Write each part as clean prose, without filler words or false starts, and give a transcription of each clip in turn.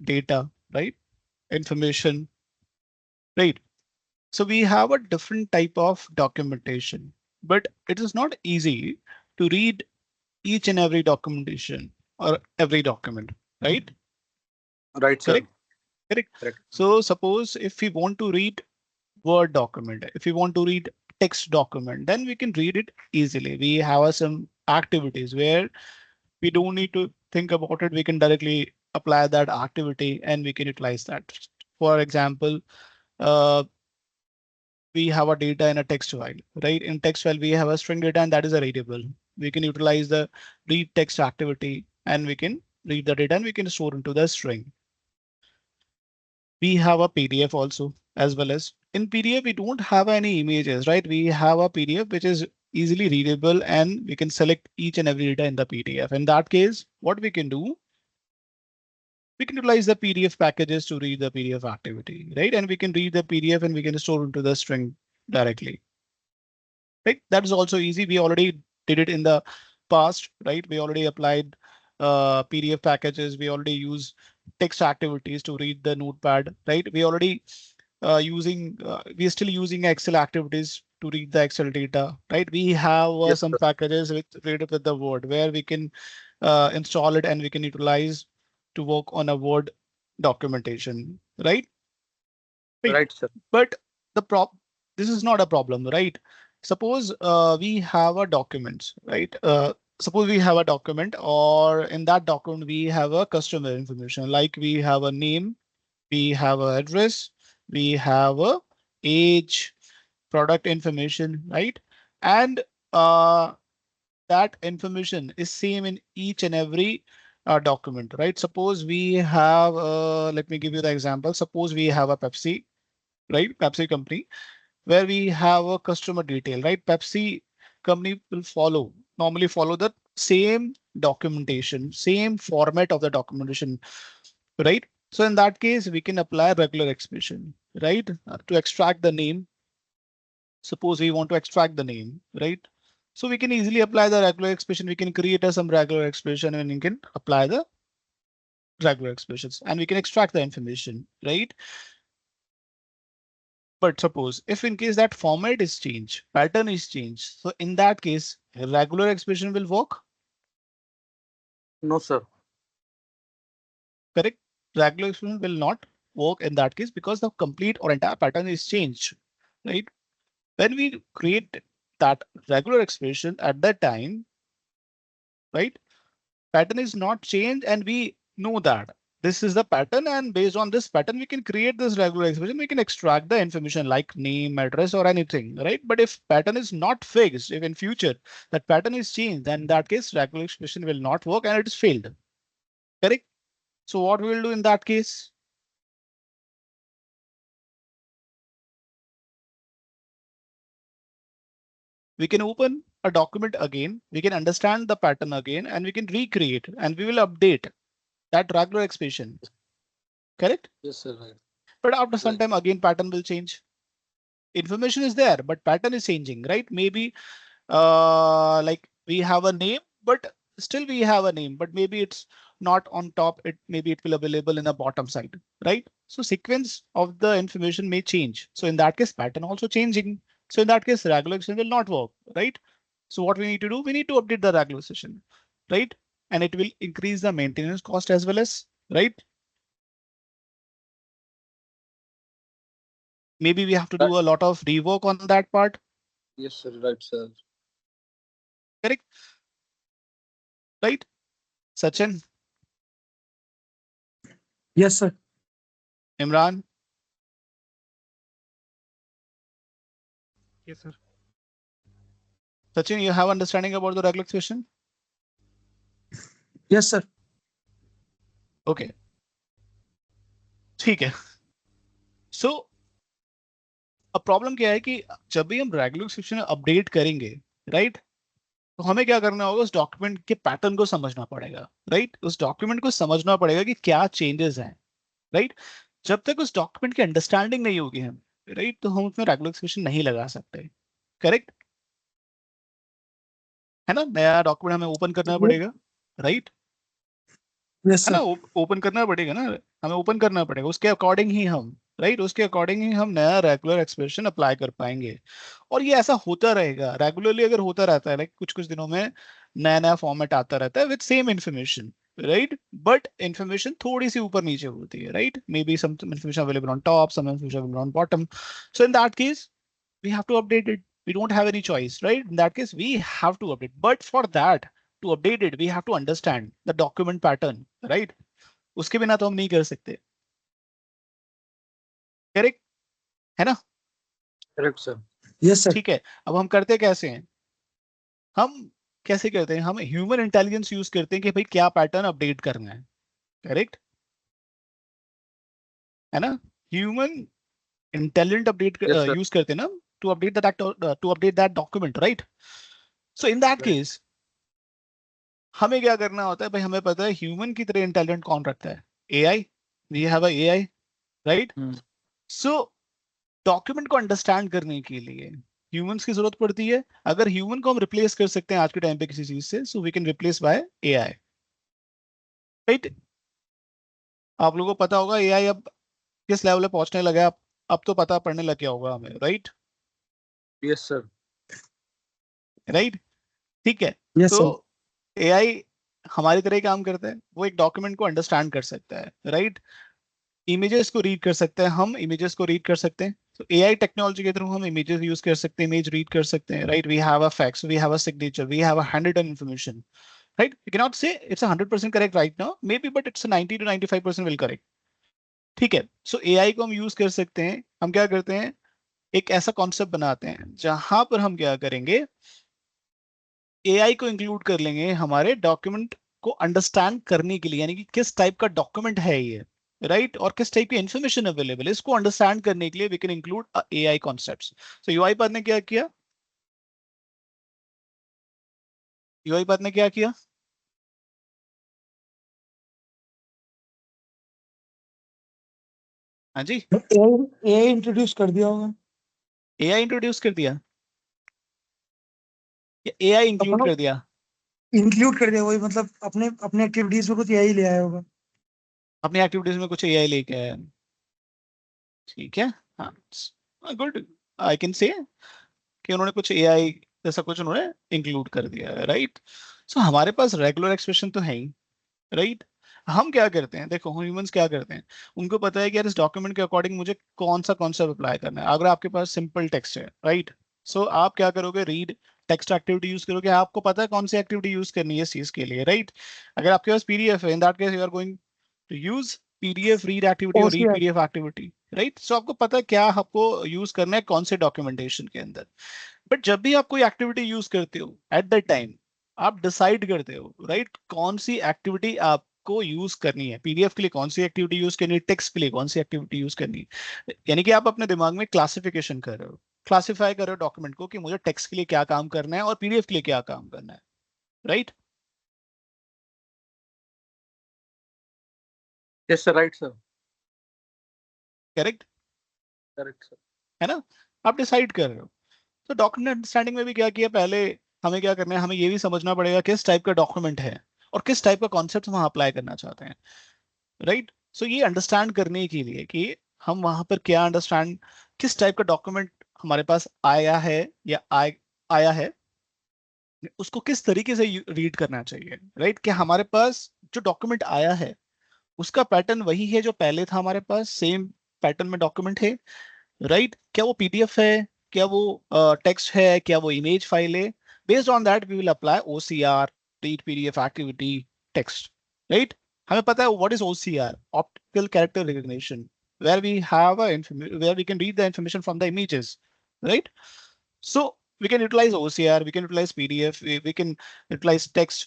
data, right? Information, right? So we have a different type of documentation, but it is not easy to read each and every documentation or every document, right? Right, sir. Correct? Correct. Correct. So suppose if we want to read Word document, if we want to read text document, then we can read it easily. We have some activities where we don't need to think about it. We can directly apply that activity and we can utilize that. For example, uh, we have a data in a text file, right? In text file, we have a string data and that is a readable. We can utilize the read text activity and we can read the data and we can store into the string. We have a PDF also, as well as in PDF, we don't have any images, right? We have a PDF which is easily readable and we can select each and every data in the PDF. In that case, what we can do, we can utilize the PDF packages to read the PDF activity, right? And we can read the PDF and we can store into the string directly, right? That is also easy. We already did it in the past, right? We already applied PDF packages. We already use text activities to read the notepad, right? We are still using Excel activities to read the Excel data, right? We have Yes, some sir. packages with read it with the Word where we can install it and we can utilize to work on a Word documentation, right? Right. Right, sir. But the this is not a problem, right? Suppose we have a document, right? Suppose we have a document, or in that document we have a customer information, like we have a name, we have an address, we have a age, product information, right? And uh, that information is same in each and every document, right? Suppose we have, let me give you the example. Suppose we have a Pepsi, right? Pepsi company, where we have a customer detail, right? Pepsi company will normally follow the same documentation, same format of the documentation, right? So in that case, we can apply regular expression, right? To extract the name. Suppose we want to extract the name, right? So we can easily apply the regular expression. We can create some regular expression and we can apply the regular expressions and we can extract the information, right? But suppose if in case that format is changed, pattern is changed. So in that case, regular expression will work, No, sir. correct? Regular expression will not work in that case because the complete or entire pattern is changed, right? When we create that regular expression at that time, right? Pattern is not changed and we know that this is the pattern, and based on this pattern we can create this regular expression. We can extract the information like name, address, or anything, right? But if pattern is not fixed, if in future that pattern is changed, then in that case regular expression will not work and it is failed, correct? So what we will do in that case, we can open a document again, we can understand the pattern again, and we can recreate and we will update that regular expression, correct? Yes, sir. Right. But after some Right. time again pattern will change. Information is there, but pattern is changing, right? Maybe like we have a name, but still we have a name, but maybe it's not on top. Maybe it will available in the bottom side, right? So sequence of the information may change. So in that case, pattern also changing. So in that case, regularization will not work, right? So what we need to do, we need to update the regularization, right? And it will increase the maintenance cost as well as, right? Maybe we have to Right. do a lot of rework on that part, Yes, sir. Right, sir. correct? Right? Sachin, Yes, sir. Imran, Yes, sir. Sachin, you have understanding about the regular expression? Yes, sir. Okay, ठीक है. So अब problem क्या है कि जब भी हम regular exception update करेंगे, राइट? तो हमें क्या करना होगा, उस डॉक्यूमेंट के पैटर्न को समझना पड़ेगा, राइट? उस डॉक्यूमेंट को समझना पड़ेगा कि क्या चेंजेस हैं, राइट? जब तक उस डॉक्यूमेंट की अंडरस्टैंडिंग नहीं होगी हम, राइट, तो हम उसमें रेगुलर एक्सेप्शन नहीं लगा सकते, करेक्ट है ना? नया डॉक्यूमेंट हमें ओपन करना पड़ेगा, राइट? यस है ना, सर। ओपन करना पड़ेगा ना, हमें ओपन करना पड़ेगा, उसके अकॉर्डिंग ही हम, राइट, उसके अकॉर्डिंग ही हम नया रेगुलर एक्सप्रेशन अप्लाई कर पाएंगे। और ये ऐसा होता रहेगा रेगुलरली, अगर होता रहता है, लाइक कुछ कुछ दिनों में नया नया फॉर्मेट आता रहता है with same information, right, but information थोड़ी सी ऊपर नीचे होती है, right, maybe some information available on top, some information available on bottom. So in that case we have to update it. We don't have any choice, right? In that case, we have to update. But for that, to update it, we have to understand the document pattern, right? उसके बिना तो हम नहीं कर सकते, correct है ना? Correct sir. Yes sir. ठीक है, अब हम करते कैसे हैं, हम कैसे करते हैं, हम ह्यूमन इंटेलिजेंस यूज करते हैं कि भाई क्या पैटर्न अपडेट करना है, करेक्ट है ना? Human intelligent update yes sir. Use करते हैं ना, to update that, to update that document, right? So in that right. Case हमें क्या करना होता है भाई, हमें पता है ह्यूमन की तरह इंटेलिजेंट कौन रखता है, AI, we have a AI, right? So document को अंडरस्टैंड करने के लिए ह्यूमंस की जरूरत पड़ती है। अगर ह्यूमन को हम रिप्लेस कर सकते हैं आज के टाइम पे किसी चीज से, so we can replace by AI, right? आप लोगों को पता होगा एआई अब किस लेवल पे पहुंचने लगा है, अब तो पता पड़ने लग गया होगा हमें, राइट? Yes sir. राइट, ठीक है। यस तो सर। एआई हमारी तरह ही काम करता है, वो एक डॉक्यूमेंट को अंडरस्टैंड कर सकता है, राइट? इमेजेस को रीड कर सकते हैं, हम इमेजेस को रीड कर सकते हैं, तो एआई टेक्नोलॉजी के थ्रू हम इमेजेस यूज कर सकते हैं, इमेज रीड कर सकते हैं, right? We have a facts, we have a signature, we have a hand written information, right? We can not say it's 100% correct right now, may be, but it's 90 to 95% will correct, ठीक है? सो AI को हम use कर सकते हैं, हम क्या करते हैं, एक ऐसा कॉन्सेप्ट बनाते हैं जहां पर हम क्या करेंगे, एआई को इंक्लूड कर लेंगे हमारे डॉक्यूमेंट को अंडरस्टैंड करने के लिए, यानी कि किस टाइप का डॉक्यूमेंट है ये, राइट, और किस टाइप की इंफॉर्मेशन अवेलेबल है, इसको अंडरस्टैंड करने के लिए we can include AI concepts. So UiPath ने क्या किया, यूआईपाथ ने क्या किया, हाँ जी, एआई इंट्रोड्यूस कर दिया होगा। एआई इंट्रोड्यूस कर दिया या एआई इंक्लूड अपना कर दिया? इंक्लूड कर दिया, वही मतलब अपने अपने एक्टिविटीज में कुछ एआई ले आया होगा। अपनी एक्टिविटीज में कुछ एआई लेके आया, ठीक है, हाँ, गुड, आई कैन से कि उन्होंने कुछ एआई जैसा कुछ उन्होंने इंक्लूड कर दिया है, राइट? सो हमारे पास रेगुलर एक्सप्रेशन तो है ही, राइट? हम क्या करते हैं, देखो ह्यूमंस क्या करते हैं, उनको पता है कि यार इस डॉक्यूमेंट के अकॉर्डिंग मुझे कौन सा कॉन्सेप्ट अप्लाई करना है। अगर आपके पास सिंपल टेक्स्ट है, राइट, सो आप क्या करोगे, रीड टेक्स्ट एक्टिविटी यूज करोगे, आपको पता है कौन सी एक्टिविटी यूज करनी है इस चीज के लिए, राइट? अगर आपके पास पीडीएफ है, in that case you are going to use PDF read activity और read OCR. PDF activity, right? So आपको पता है क्या आपको यूज करना है कौन से डॉक्यूमेंटेशन के अंदर। बट जब भी आप कोई एक्टिविटी यूज करते हो एट द टाइम, आप डिसाइड करते हो, राइट, कौन सी एक्टिविटी आपको यूज करनी है, पीडीएफ के लिए कौन सी एक्टिविटी यूज करनी है, टेक्स्ट के लिए कौन सी एक्टिविटी यूज करनी है, यानी कि आप अपने दिमाग में क्लासिफिकेशन कर रहे हो, क्लासिफाई कर रहे हो डॉक्यूमेंट को कि मुझे टेक्स्ट के लिए क्या काम करना है और पीडीएफ के लिए क्या काम करना है, right? Yes sir. Right sir. Correct correct sir. है ना? आप डिसाइड कर रहे हो। तो डॉक्यूमेंट अंडरस्टैंडिंग में भी क्या किया, पहले हमें क्या करना है, हमें ये भी समझना पड़ेगा किस टाइप का डॉक्यूमेंट है और किस टाइप का कॉन्सेप्ट हम अप्लाई करना चाहते हैं, राइट? सो ये अंडरस्टैंड करने के लिए कि हम वहां पर क्या अंडरस्टैंड, किस टाइप का डॉक्यूमेंट हमारे पास आया है या आया है, उसको किस तरीके से रीड करना चाहिए, राइट? कि हमारे पास जो डॉक्यूमेंट आया है उसका पैटर्न वही है जो पहले था हमारे पास, सेम पैटर्न में डॉक्यूमेंट है, राइट? क्या वो पीडीएफ है, क्या वो टेक्स्ट है, क्या वो इमेज फाइल है? Based on that we will apply OCR, read PDF activity, text, right? हमें पता है what is OCR, optical character recognition, where we have where we can read the information from the images, right? So we can utilize OCR, we can utilize PDF, we can utilize text,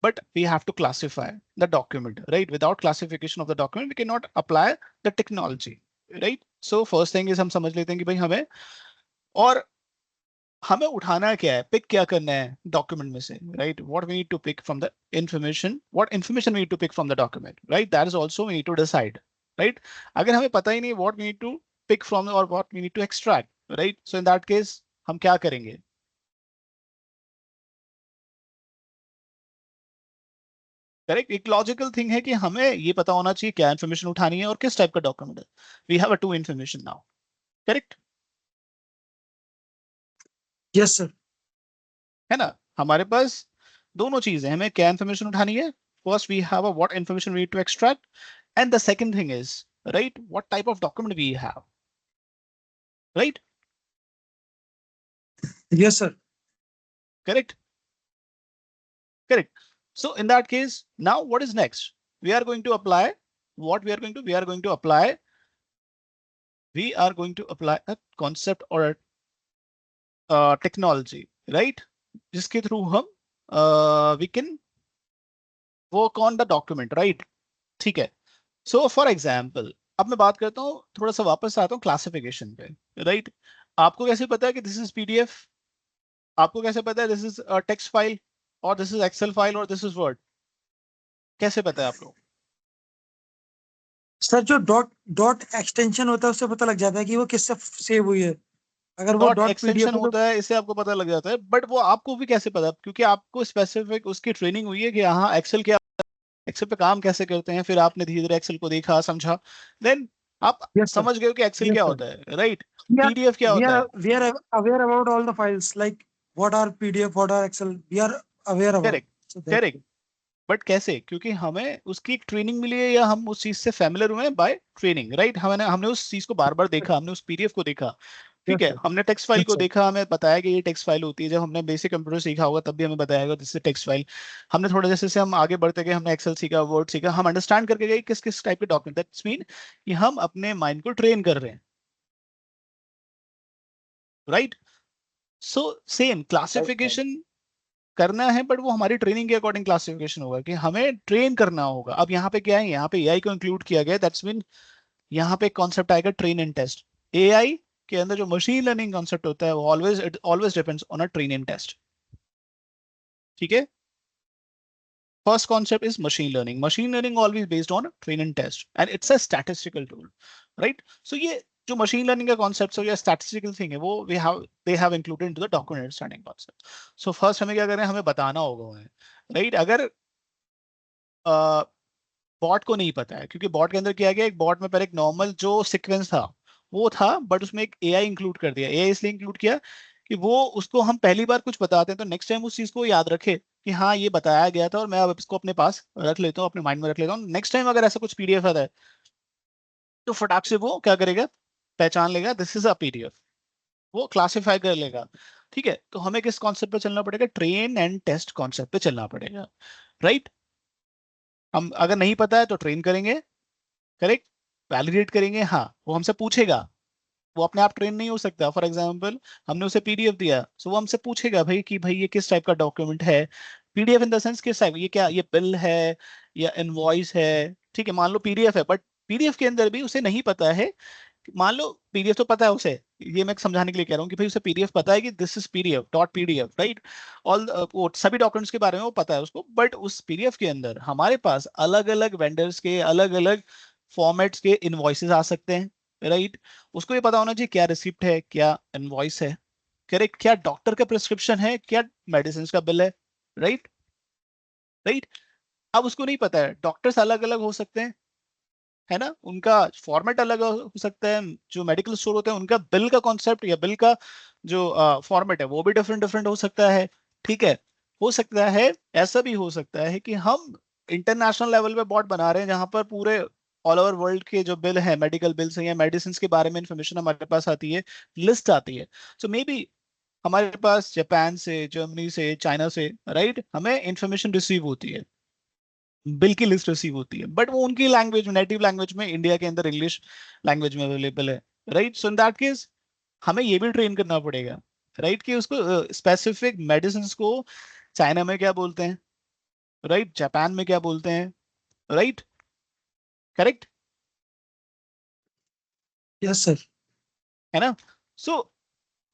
but we have to classify the document, right? Without classification of the document we cannot apply the technology, right? So first thing is हम समझ लेते हैं कि भाई हमें, और हमें उठाना क्या है, पिक क्या करना है डॉक्यूमेंट में से, right? What we need to pick from the information, what information we need to pick from the document, right? That is also we need to decide, right? अगर हमें पता ही नहीं what we need to pick from और what we need to extract, right, so in that case हम क्या करेंगे, correct, एक लॉजिकल थिंग है कि हमें ये पता होना चाहिए क्या इन्फॉर्मेशन उठानी है और किस टाइप का डॉक्यूमेंट है. We have a to information now. Correct yes sir. है ना. हमारे पास दोनों चीजें, हमें क्या इन्फॉर्मेशन उठानी है. First we have a what information we need to extract, and the second thing is right what type of document we have. Right. Yes sir. Correct. Correct. So in that case, now what is next? We are going to apply what we are going to apply a concept or a technology, right? जिसके through हम we can work on the document, right? ठीक है. So for example, अब मैं बात करता हूँ, थोड़ा सा वापस आता हूँ क्लासिफिकेशन पे, राइट. आपको कैसे पता है कि दिस इज पीडीएफ, आपको कैसे पता है दिस इज टेक्स्ट फाइल और दिस इज एक्सेल फाइल और दिस इज वर्ड, कैसे पता है आपको. सर जो डॉट डॉट एक्सटेंशन होता है उससे पता लग जाता है कि वो किससे सेव हुई है. अगर वो डॉट डॉट पीडीएफ एक्सटेंशन है तो होता है, इससे आपको पता लग जाता है, बट वो आपको भी कैसे पता, क्योंकि आपको स्पेसिफिक उसकी ट्रेनिंग हुई है कि हाँ एक्सेल क्या, एक्सेल पे काम कैसे करते हैं, फिर आपने धीरे धीरे एक्सेल को देखा समझा, देन आप यस सर. समझ गए हो कि एक्सेल यस क्या सर. होता है, राइट. we are पीडीएफ क्या we होता are है. we are aware about all the files like what are pdf, what are excel, we are aware about. Correct. So that's correct. But कैसे, क्योंकि हमें उसकी एक ट्रेनिंग मिली है या हम उस चीज से फैमिलियर हुए हैं बाय ट्रेनिंग, राइट. हमने हमने उस चीज को बार बार देखा, हमने उस पीडीएफ को देखा, ठीक yes है. sir. हमने टेक्स्ट फाइल Yes को sir. देखा, हमें बताया कि ये टेक्स्ट फाइल होती है. जब हमने बेसिक कंप्यूटर सीखा होगा तब भी हमें बताया होगा दिस इज टेक्स्ट फाइल. हमने थोड़ा जैसे जैसे हम आगे बढ़ते गए, हमने एक्सेल सीखा, वर्ड सीखा, हम अंडरस्टैंड करके गए किस किस टाइप के डॉक्यूमेंट, दैट्स मीन कि हम अपने माइंड को ट्रेन कर रहे हैं, राइट. सो सेम क्लासिफिकेशन करना है, बट वो हमारी ट्रेनिंग के अकॉर्डिंग क्लासिफिकेशन होगा कि हमें ट्रेन करना होगा. अब यहाँ पे क्या है, यहाँ पे एआई को इंक्लूड किया गया, दैट्स मीन यहाँ पे कॉन्सेप्ट आएगा ट्रेन एंड टेस्ट. एआई के अंदर जो मशीन लर्निंग कॉन्सेप्ट होता है वो always it always depends on a train and test. ठीक है. First concept is machine learning. Machine learning always based on train and test and it's a statistical tool, right. So ये जो machine learning का concept है या statistical thing है, वो we have they have included into the document understanding concept. So first हमें क्या करना है, हमें बताना होगा उन्हें, राइट. अगर बॉट को नहीं पता है, क्योंकि बॉट के अंदर क्या गया, एक बॉट में पहले एक नॉर्मल जो सीक्वेंस था वो था, बट उसमें एक एआई इंक्लूड कर दिया. एआई इसलिए इंक्लूड किया कि वो उसको हम पहली बार कुछ बताते हैं तो नेक्स्ट टाइम उस चीज को याद रखे कि हाँ ये बताया गया था और मैं अब इसको अपने पास रख लेता हूँ, अपने माइंड में रख लेता हूँ. नेक्स्ट टाइम अगर ऐसा कुछ पीडीएफ आता है तो फटाक से वो क्या करेगा, पहचान लेगा दिस इज अ पीडीएफ, वो क्लासिफाई कर लेगा. ठीक है. तो हमें किस कॉन्सेप्ट पे चलना पड़ेगा, ट्रेन एंड टेस्ट कॉन्सेप्ट पे चलना पड़ेगा, राइट. हम अगर नहीं पता है तो ट्रेन करेंगे, करेक्ट, वैलिडेट करेंगे, हाँ वो हमसे पूछेगा, वो अपने आप ट्रेन नहीं हो सकता. फॉर एग्जांपल हमने उसे पीडीएफ दिया, सो वो हमसे पूछेगा भाई कि भाई ये किस टाइप का डॉक्यूमेंट है. पीडीएफ इन द सेंस किस टाइप, ये क्या, ये बिल है या इनवॉइस है. ठीक है, मान लो पीडीएफ है, बट पीडीएफ के अंदर भी उसे नहीं पता है. मान लो पीडीएफ तो पता है उसे, ये मैं समझाने के लिए कह रहा हूँ कि भाई उसे पीडीएफ पता है कि this is PDF dot PDF, right. All वो सभी डॉक्यूमेंट्स के बारे में वो पता है उसको, बट उस पीडीएफ के अंदर हमारे पास अलग अलग वेंडर्स के अलग अलग फॉर्मेट्स के इनवॉइसेस आ सकते हैं, राइट. उसको ये पता होना चाहिए क्या रिसिप्ट है, क्या इनवॉइस है, करेक्ट, क्या डॉक्टर का प्रिस्क्रिप्शन है, क्या मेडिसिन का बिल है, राइट. राइट. अब उसको नहीं पता है, डॉक्टर्स अलग अलग हो सकते हैं, है ना, उनका फॉर्मेट अलग हो सकता है. जो मेडिकल स्टोर होते हैं उनका बिल का कॉन्सेप्ट या बिल का जो फॉर्मेट है वो भी डिफरेंट डिफरेंट हो सकता है. ठीक है. हो सकता है, ऐसा भी हो सकता है कि हम इंटरनेशनल लेवल पे बॉट बना रहे हैं जहां पर पूरे ऑल ओवर वर्ल्ड के जो बिल है, मेडिकल बिल्स हैं या मेडिसिन के बारे में इंफॉर्मेशन हमारे पास आती है, लिस्ट आती है. सो मे बी हमारे पास जापान से, जर्मनी से, चाइना से, राइट, हमें इंफॉर्मेशन रिसीव होती है, बिल की लिस्ट रिसीव होती है, बट वो उनकी लैंग्वेज, नेटिव लैंग्वेज में, इंडिया के अंदर इंग्लिश लैंग्वेज में अवेलेबल है, right. So in that case हमें ये भी ट्रेन करना पड़ेगा, राइट, कि उसको स्पेसिफिक मेडिसिन को चाइना में क्या बोलते हैं, राइट, जापान में क्या बोलते हैं, राइट. करेक्ट. Yes sir. है ना. सो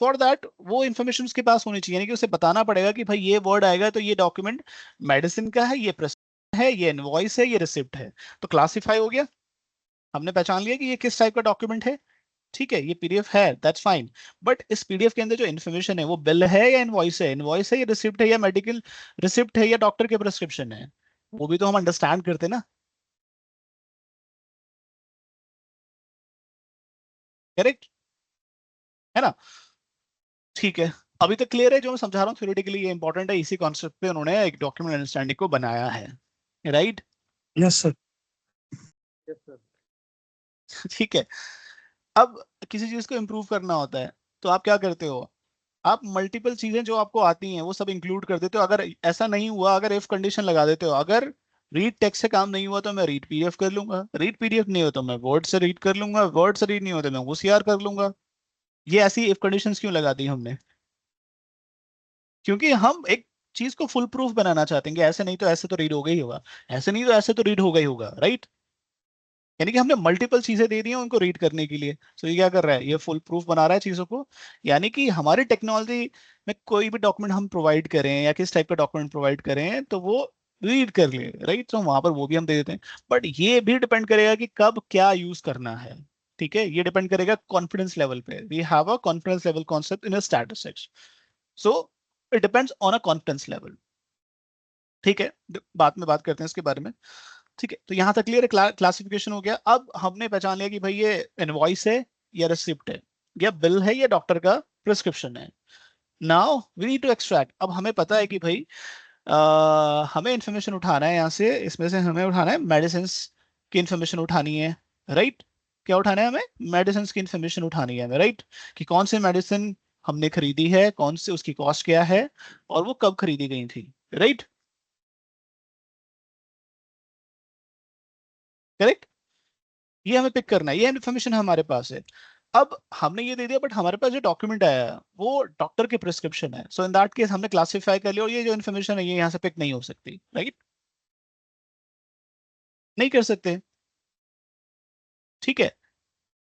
फॉर दैट वो इन्फॉर्मेशन उसके पास होनी चाहिए, यानी कि उसे बताना पड़ेगा कि भाई ये वर्ड आएगा तो ये डॉक्यूमेंट मेडिसिन का है, ये प्रेस्क्रिप्शन है, ये इनवॉइस है, ये रिसिप्ट है. तो क्लासिफाई हो गया, हमने पहचान लिया कि ये किस टाइप का डॉक्यूमेंट है. ठीक है, ये पीडीएफ है, दैट्स फाइन. बट इस पीडीएफ के अंदर जो इन्फॉर्मेशन है वो बिल है या इनवॉइस है, इनवॉइस है या रिसिप्ट है या मेडिकल रिसिप्ट है या डॉक्टर के प्रिस्क्रिप्शन है. वो भी तो हम अंडरस्टैंड करते ना, करेक्ट है ना? ठीक है, अभी तक क्लियर है जो मैं समझा रहा हूँ थ्योरेटिकली, ये इंपॉर्टेंट है, इसी कॉन्सेप्ट पे उन्होंने एक डॉक्यूमेंट अंडरस्टैंडिंग को बनाया है, right? Yes, sir. Yes, sir. ठीक है, अब किसी चीज को इम्प्रूव करना होता है तो आप क्या करते हो, आप मल्टीपल चीजें जो आपको आती हैं वो सब इंक्लूड कर देते हो। अगर ऐसा नहीं हुआ, अगर इफ कंडीशन लगा देते हो, अगर रीड टेक्स्ट से काम नहीं हुआ तो मैं रीड पीडीएफ कर लूंगा, रीड पीडीएफ नहीं हो तो मैं वर्ड से रीड कर लूंगा, वर्ड से रीड नहीं हो तो मैं ओसीआर कर लूंगा। ये ऐसी इफ कंडीशंस क्यों लगा दी हमने? क्योंकि हम एक चीज को फुल प्रूफ बनाना चाहते हैं कि ऐसे नहीं तो ऐसे तो रीड होगा ही होगा, ऐसे नहीं तो ऐसे तो रीड होगा ही होगा, राइट? यानी कि हमने मल्टीपल चीजें दे दी हैं उनको रीड करने के लिए। सो ये क्या कर रहा है, ये फुल प्रूफ बना रहा है चीजों को। यानी कि हमारी टेक्नोलॉजी में कोई भी डॉक्यूमेंट हम प्रोवाइड करें या किस टाइप का डॉक्यूमेंट प्रोवाइड करें तो वो रीड कर ले, राइट? तो वहां पर वो भी हम दे देते हैं, बट ये भी डिपेंड करेगा कि कब क्या यूज करना है। ठीक है, ये डिपेंड करेगा कॉन्फिडेंस लेवल पे। We have a confidence level concept in a statistics, so it depends on a confidence level. ठीक है, बाद में बात करते हैं इसके बारे में। ठीक है, तो यहाँ तक क्लियर है, क्लासिफिकेशन हो गया। अब हमने पहचान लिया कि भाई ये इनवॉइस है या रिसिप्ट है या बिल है या डॉक्टर का प्रिस्क्रिप्शन है। Now we need to extract. अब हमें पता है कि भाई हमें इंफॉर्मेशन उठाना है यहाँ से, इसमें से हमें उठाना है मेडिसिन की इंफॉर्मेशन उठानी है, राइट? क्या उठाना है हमें? मेडिसिन की इंफॉर्मेशन उठानी है हमें, राइट? कि कौन सी मेडिसिन हमने खरीदी है, कौन सी उसकी कॉस्ट क्या है, और वो कब खरीदी गई थी, राइट? करेक्ट, ये हमें पिक करना है, ये इन्फॉर्मेशन हमारे पास है। अब हमने ये दे दिया, बट हमारे पास जो डॉक्यूमेंट आया है वो डॉक्टर के प्रिस्क्रिप्शन है। सो इन दैट केस हमने क्लासिफाई कर लिया, और ये जो इन्फॉर्मेशन है ये यहाँ से पिक नहीं हो सकती, राइट? नहीं कर सकते। ठीक है,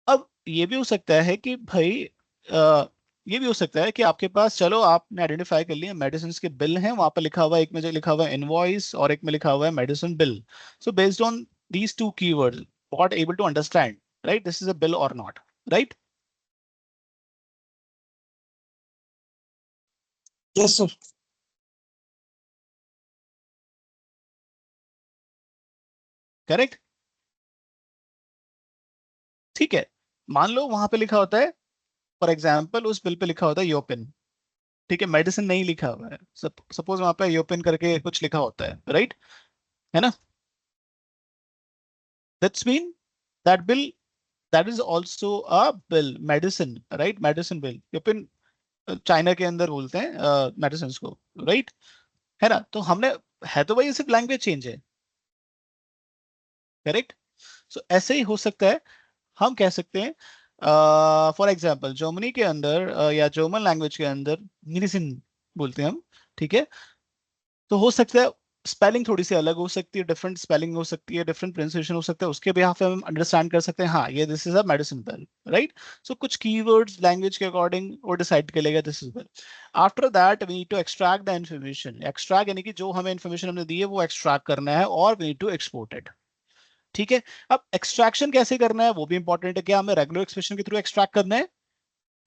अब ये भी हो सकता है कि भाई ये भी हो सकता है कि आपके पास, चलो आपने आइडेंटिफाई कर लिया मेडिसिन के बिल हैं, वहां पर लिखा हुआ है, एक में जो लिखा हुआ है इनवॉइस और एक में लिखा हुआ है medicine bill. So based on these two keywords, what able to understand, right, this is a bill और not, right? Yes, sir. Correct. ठीक है, मान लो वहां पे लिखा होता है, फॉर एग्जाम्पल उस बिल पे लिखा होता है योपिन, ठीक है, मेडिसिन नहीं लिखा हुआ है। सपोज वहां पे योपिन करके कुछ लिखा होता है, राइट? है ना? That's mean that bill, that is also a bill, medicine, right? Medicine bill, योपिन चाइना के अंदर बोलते हैं मेडिसिन को, राइट? है ना? तो हमने, है तो भाई सिर्फ लैंग्वेज चेंज है, करेक्ट? सो ऐसे ही हो सकता है, हम कह सकते हैं फॉर एग्जाम्पल जर्मनी के अंदर या जर्मन लैंग्वेज के अंदर मेडिसिन बोलते हैं हम, ठीक है? तो हो सकता है स्पेलिंग थोड़ी सी अलग हो सकती है, डिफरेंट स्पेलिंग हो सकती है, डिफरेंट प्रोनाउंसिएशन हो सकता है, उसके बिहाफ पे हम अंडरस्टैंड कर सकते हैं हाँ ये this is a medicine bill, right? So कुछ कीवर्ड्स लैंग्वेज के अकॉर्डिंग वो डिसाइड करेगा this is bill. After that we need to extract the information. Extract यानी कि जो हमें इन्फॉर्मेशन हमने दी है वो एक्सट्रैक्ट करना है, और we need to export it. ठीक है, अब एक्सट्रैक्शन कैसे करना है वो भी इंपॉर्टेंट है। क्या हमें रेगुलर एक्सप्रेशन के थ्रू एक्सट्रैक्ट करना है,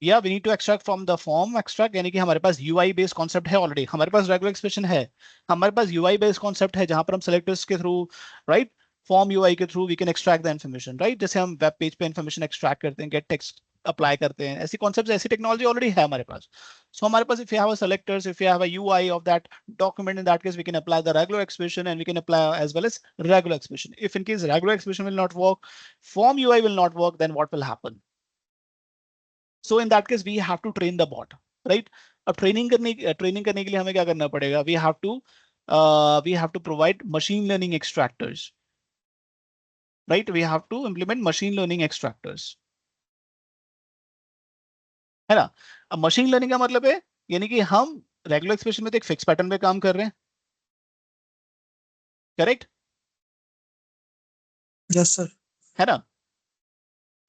या we need to extract from the form extract, यानी कि हमारे पास यूआई बेस्ड कॉन्सेप्ट है ऑलरेडी, हमारे पास रेगुलर एक्सप्रेशन है, हमारे पास यूआई बेस्ड कॉन्सेप्ट है जहां पर हम सेलेक्टर्स के थ्रू, राइट, फॉर्म यूआई के through we can extract the information, right? जैसे हम वेब पेज पे इन्फॉर्मेशन एक्सट्रैक्ट करते हैं, गेट टेक्स्ट अप्लाई करते हैं, ऐसी कॉन्सेप्ट, ऐसी टेक्नोलॉजी ऑलरेडी है हमारे पास। सो हमारे पास, if you have a selectors, if you have a UI of that document, in that case we can apply the regular expression, and we can apply as well as regular expression. If in case regular expression will not work, form UI will not work, then what will happen? So in that case we have to train the bot, right? अब training करने के लिए हमें क्या करना पड़ेगा? We have to provide machine learning extractors, right? We have to implement machine learning extractors, है ना? अब मशीन लर्निंग का मतलब है, यानी कि हम रेगुलर एक्सप्रेशन में तो एक फिक्स पैटर्न पे काम कर रहे हैं, करेक्ट? Yes, sir. है ना?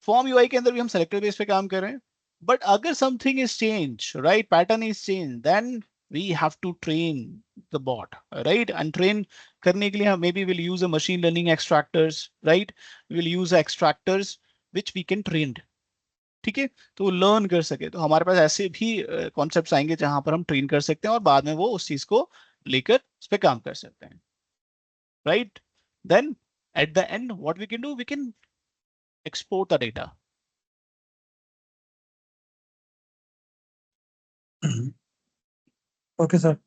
फॉर्म यूआई के अंदर भी हम सेलेक्टर बेस पे काम कर रहे हैं, बट अगर something is change, right, pattern is change, then we have to train the bot, right? And train करने के लिए हम may be will use a machine learning extractors, right? Will use extractors which we can train, ठीक है? तो वो learn कर सके, तो हमारे पास ऐसे भी कॉन्सेप्ट्स आएंगे जहां पर हम ट्रेन कर सकते हैं और बाद में वो उस चीज को लेकर उस पर काम कर सकते हैं। right? Then at the end, what we can do, we can export the data. Okay, sir.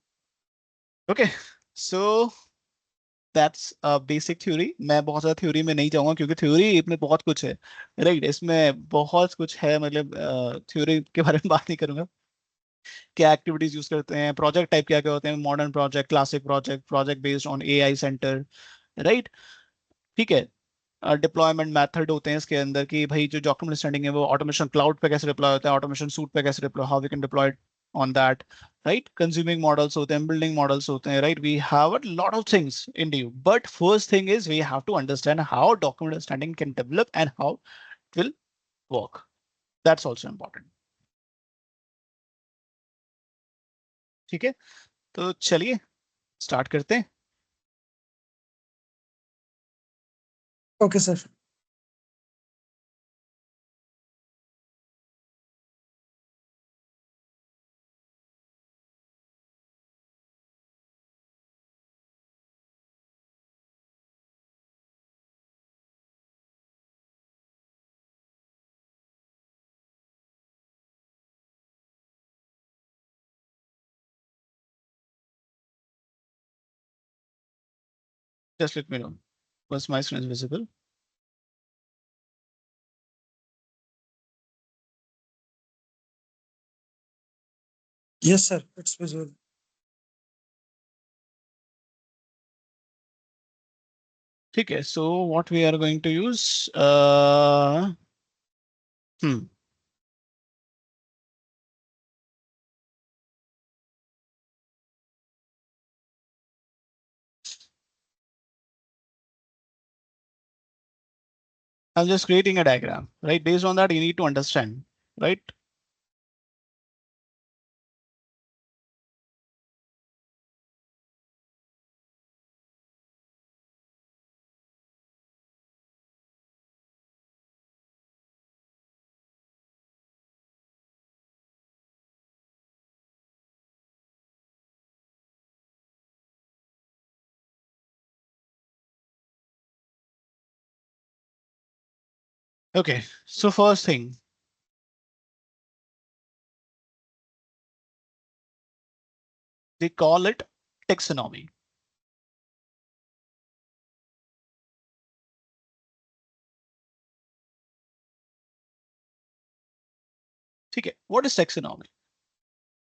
Okay, so that's a basic theory. मैं बहुत ज़्यादा theory में नहीं जाऊंगा क्योंकि theory में बहुत कुछ है, right? इसमें बहुत कुछ है, मतलब theory के बारे में बात नहीं करूंगा। क्या एक्टिविटीज यूज करते हैं, प्रोजेक्ट टाइप क्या क्या होते हैं, modern project, classic project, project based on AI centre, right? ठीक है। डिप्लॉयमेंट मेथड होते हैं इसके अंदर कि भाई जो डॉक्यूमेंट अंडरस्टैंडिंग है वो ऑटोमेशन क्लाउड पे कैसे डिप्लॉय होता है, ऑटोमेशन सूट पे कैसे deploy, how we can deploy on that, right? Consuming models होते हैं, बिल्डिंग मॉडल्स होते हैं, right? We have a lot of things in you, but first thing is we have to understand how document understanding can develop and how it will work. That's also important. ठीक है, तो चलिए start करते हैं। Okay, sir. Just let me know. Was my screen visible? Yes, sir. It's visual. ठीक है, so what we are going to use, hmm, I'm just creating a diagram, right? Based on that, you need to understand, right? Okay, so first thing, they call it taxonomy. ठीक है, what is taxonomy?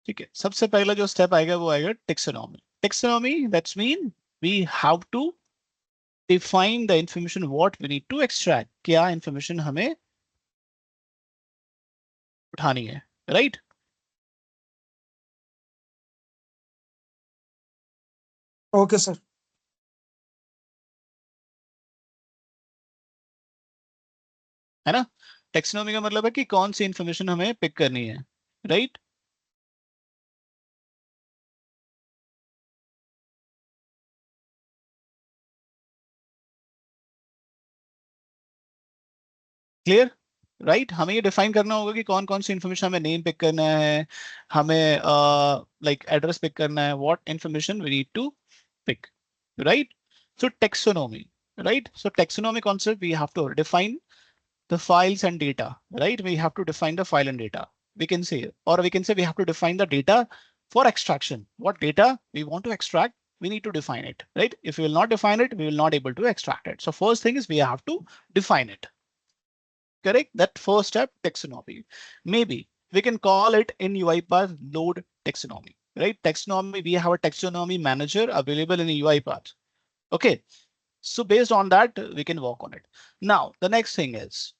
ठीक है, सबसे पहला जो step आएगा वो आएगा taxonomy. Taxonomy, that's mean we have to define the information what we need to extract. क्या information हमें उठानी है, right? Okay, sir. है ना? टेक्सोनॉमी का मतलब है कि कौन सी इंफॉर्मेशन हमें पिक करनी है, राइट? Clear, right? हमें ये डिफाइन करना होगा कि कौन कौन सी इंफॉर्मेशन, हमें नेम पिक करना है, हमें लाइक एड्रेस पिक करना है, what information we need to pick, right? So taxonomy, right? So taxonomy concept, we have to define the files and data, right? We have to define the file and data. We can say, or we can say we have to define the data for extraction. What data we want to extract, we need to define it, right? If we will not define it, we will not able to extract it. So first thing is we have to define it. Correct? That first step, taxonomy. Maybe we can call it in UiPath load taxonomy, right? Taxonomy, we have a taxonomy manager available in UiPath. Okay. So based on that, we can work on it. Now, the next thing is,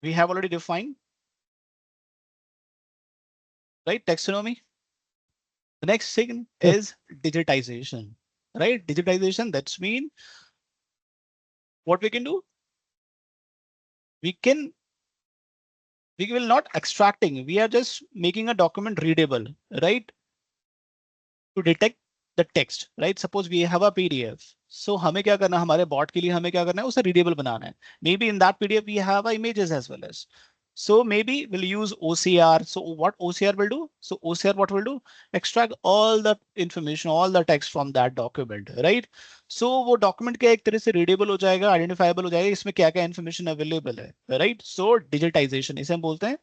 we have already defined, right? Taxonomy. The next thing Yes. is digitization, right? Digitization, that's mean what we can do. We will not extracting. We are just making a document readable, right? To detect the text, right? Suppose we have a PDF. सो हमें क्या करना है, हमारे bot के लिए हमें क्या करना है, उसे रीडेबल बनाना है. Maybe in that PDF we have images as well as. So maybe we'll use OCR. So what OCR will do? So OCR what will do? Extract all the information, all the text from that document, right? So वो document क्या एक तरह से readable हो जाएगा, identifiable हो जाएगा, इसमें क्या क्या information available है, right? So digitization इसे हम बोलते हैं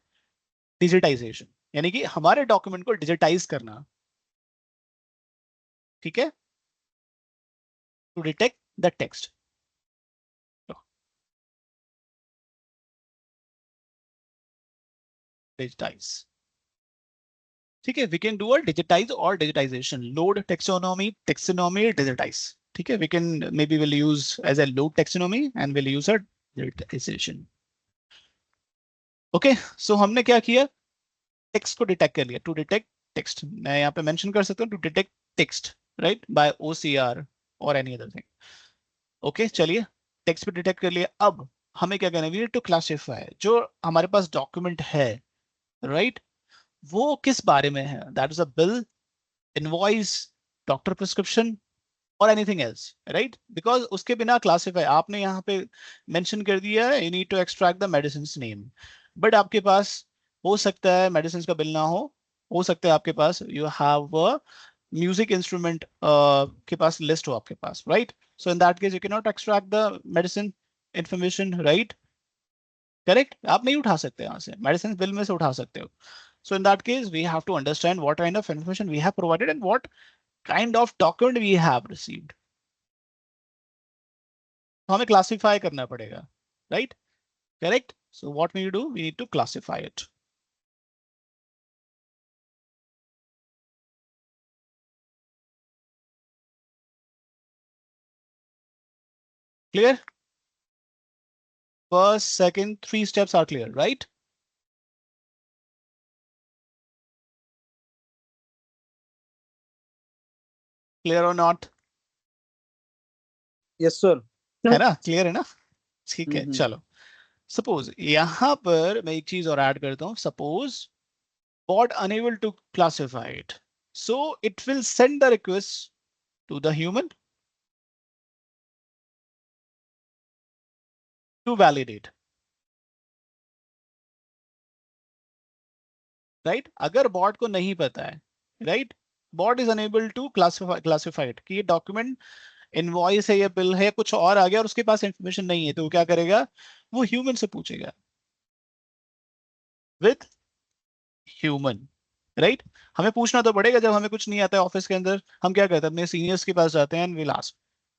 digitization, यानी कि हमारे document को digitize करना, ठीक है? To detect the text. Digitize. ठीक है, we can do a digitize और digitization, load taxonomy, taxonomy, digitize. ठीक है, we can may B will use as a load taxonomy and will use a digitization. Okay, so हमने क्या किया, text को detect कर लिया. टू डिटेक्ट टेक्स्ट, मैं यहाँ पे मेंशन कर सकता हूँ, to detect text, right, by OCR और एनी अदर थिंग. ओके, चलिए टेक्स्ट पे डिटेक्ट कर लिया. अब हमें क्या करना है, वी नीड टू क्लासिफाई जो हमारे पास डॉक्यूमेंट है, राइट, वो किस बारे में है. That is a bill, invoice, doctor prescription और एनीथिंग एल्स, राइट. बिकॉज उसके बिना क्लासिफाई, आपने यहाँ पे मेंशन कर दिया है, you need to extract the medicine name, but आपके पास हो सकता है मेडिसिन का बिल ना हो सकता है आपके पास यू हैव म्यूजिक इंस्ट्रूमेंट के पास लिस्ट हो आपके पास, right. So in that case you can not extract the medicine information, right. Correct, आप नहीं उठा सकते यहाँ से, मेडिसिन बिल में से उठा सकते हो. So in that case, we have to understand what kind of information we have provided and what kind of document we have received. तो हमें classify करना पड़ेगा, right? Correct? So what we do, we need to classify it. Clear? First, second, 3 steps are clear, right? Clear or not? Yes, sir. है ना, clear है ना? ठीक है, हम्म. चलो. Suppose यहाँ पर मैं एक चीज और ऐड करता हूँ. Suppose bot unable to classify it, so it will send the request to the human to validate. Right, अगर बॉट को नहीं पता है, right, bot is unable to classified कि ये डॉक्यूमेंट इनवॉइस है या बिल है, कुछ और आ गया और उसके पास इंफॉर्मेशन नहीं है, तो वो क्या करेगा, वो ह्यूमन से पूछेगा, विद ह्यूमन, राइट. हमें पूछना तो पड़ेगा, जब हमें कुछ नहीं आता है ऑफिस के अंदर, हम क्या करते हैं, अपने सीनियर्स के पास जाते हैं and will ask,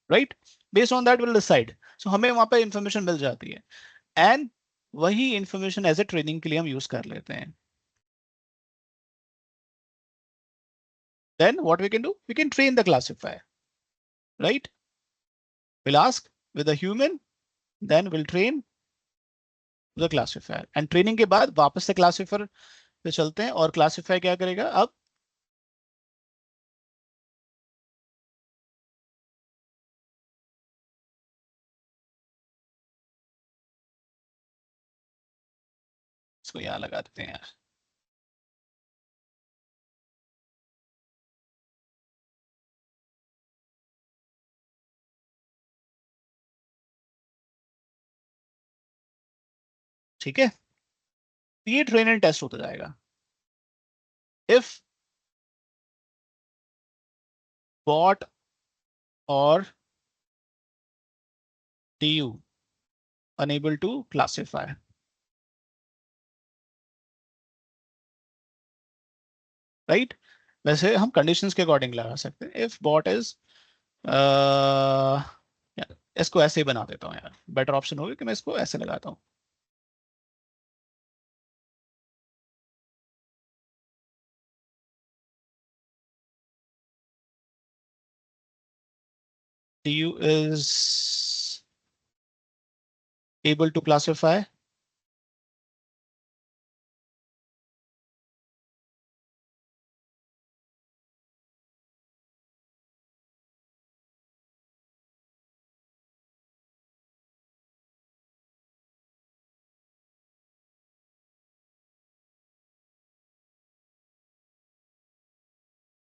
right. Based on that will decide. So हमें वहां पे इंफॉर्मेशन मिल जाती है एंड वही इंफॉर्मेशन एज ए ट्रेनिंग के लिए हम यूज कर लेते हैं. Then what we can do, we can train the classifier, right. We'll ask with a human, then we'll train the classifier. And training के बाद वापस से classifier पे चलते हैं और classifier क्या करेगा अब, इसको यहाँ लगा देते हैं यार. ठीक है, ये ट्रेन एंड टेस्ट होता जाएगा. If bot or DU unable to classify, right. वैसे हम conditions के अकॉर्डिंग लगा सकते हैं. If bot is यार, इसको ऐसे ही बना देता हूँ यार, बेटर ऑप्शन होगा कि मैं इसको ऐसे लगाता हूँ. DU is able to classify.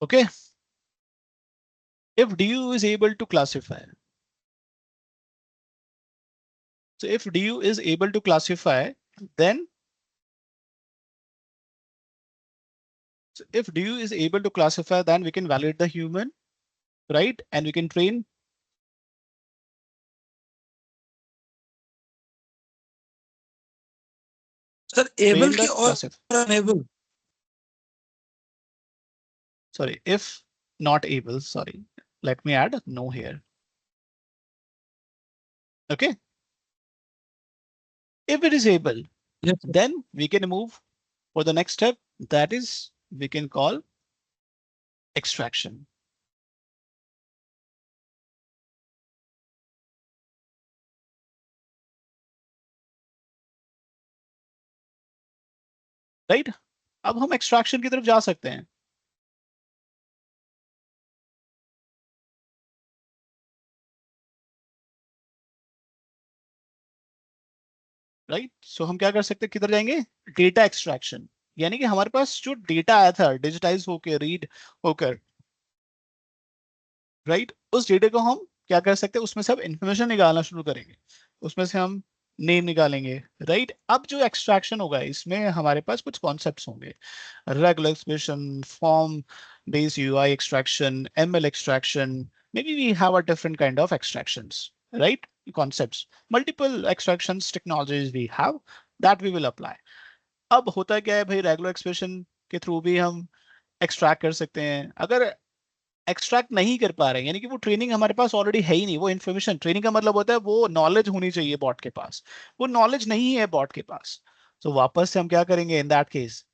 Okay. If DU is able to classify, So if DU is able to classify, then if DU is able to classify, then we can validate the human, right? And we can train. Sir, able Train the ki or classify. unable? Sorry, if not able, sorry. Let me add no here. Okay. If it is able, Yes, sir. then we can move for the next step. That is, we can call extraction. Right? अब हम extraction की तरफ जा सकते हैं. Right सो हम क्या कर सकते हैं, किधर जाएंगे, डेटा एक्सट्रैक्शन. यानी कि हमारे पास जो डेटा आया था डिजिटाइज होकर, रीड होकर, राइट, उस डेटा को हम क्या कर सकते हैं, उसमें से अब इंफॉर्मेशन निकालना शुरू करेंगे. उसमें से हम नेम निकालेंगे. राइट, अब जो एक्सट्रैक्शन होगा इसमें हमारे पास कुछ कॉन्सेप्ट्स होंगे. Regular expression, form based UI extraction, ML extraction, maybe we have a different kind of extractions, right? Concepts, multiple extractions technologies we have that we will apply. अब होता क्या है भाई, रेगुलर एक्सप्रेशन के थ्रू भी हम extract कर सकते हैं. अगर एक्सट्रैक्ट नहीं कर पा रहे हैं, यानी कि वो ट्रेनिंग हमारे पास ऑलरेडी है ही नहीं, वो इन्फॉर्मेशन, ट्रेनिंग का मतलब होता है वो नॉलेज होनी चाहिए बॉट के पास, वो नॉलेज नहीं है बॉट के पास. तो वापस से हम क्या करेंगे इन दैट केस,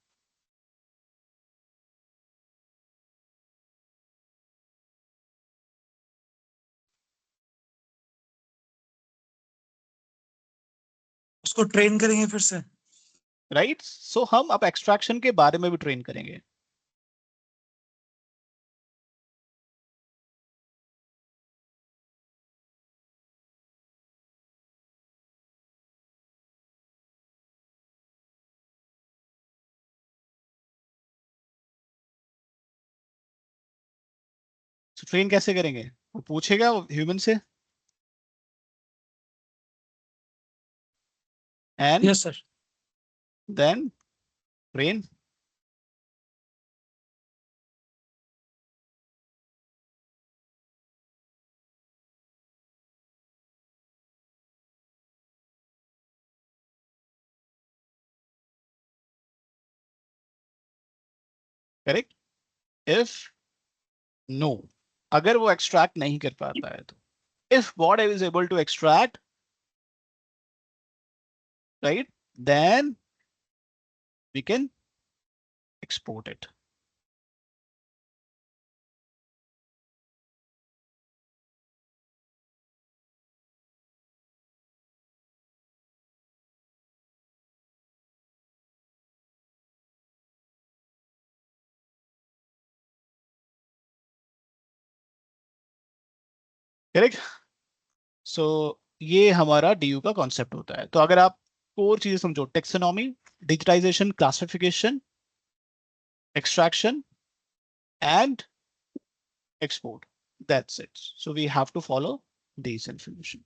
उसको ट्रेन करेंगे फिर से. राइट. सो हम अब एक्सट्रैक्शन के बारे में भी ट्रेन करेंगे. तो ट्रेन कैसे करेंगे, वो पूछेगा ह्यूमन से and yes sir. Then train. Correct. If no, अगर वो एक्सट्रैक्ट नहीं कर पाता है तो, if bot is able to extract, right, then we can export it. Correct. So ये हमारा DU का कॉन्सेप्ट होता है. तो अगर आप कोर चीजें समझो, taxonomy, digitisation, classification, extraction and export, that's it. So we have to follow these information.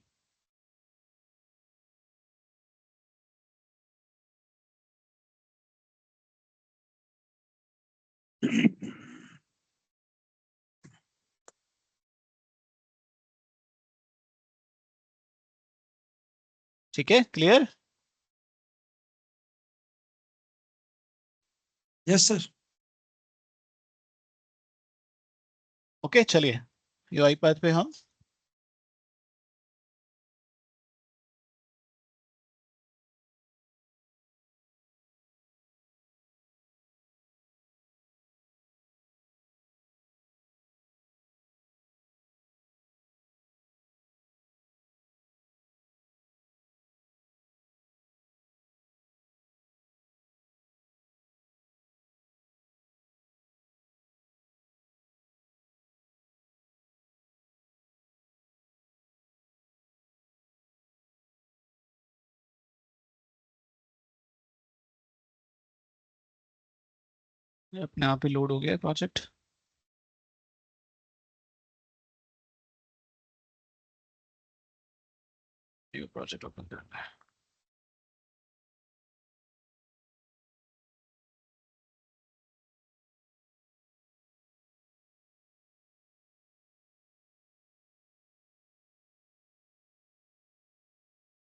ठीक है, क्लियर. Yes sir. ओके चलिए UiPath पे हम अपने आप ही लोड हो गया project. new project open there.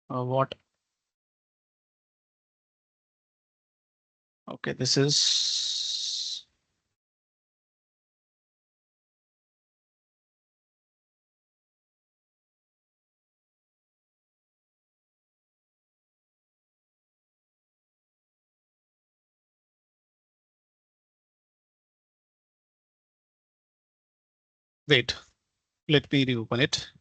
What? Okay, this is. Wait, let me reopen it.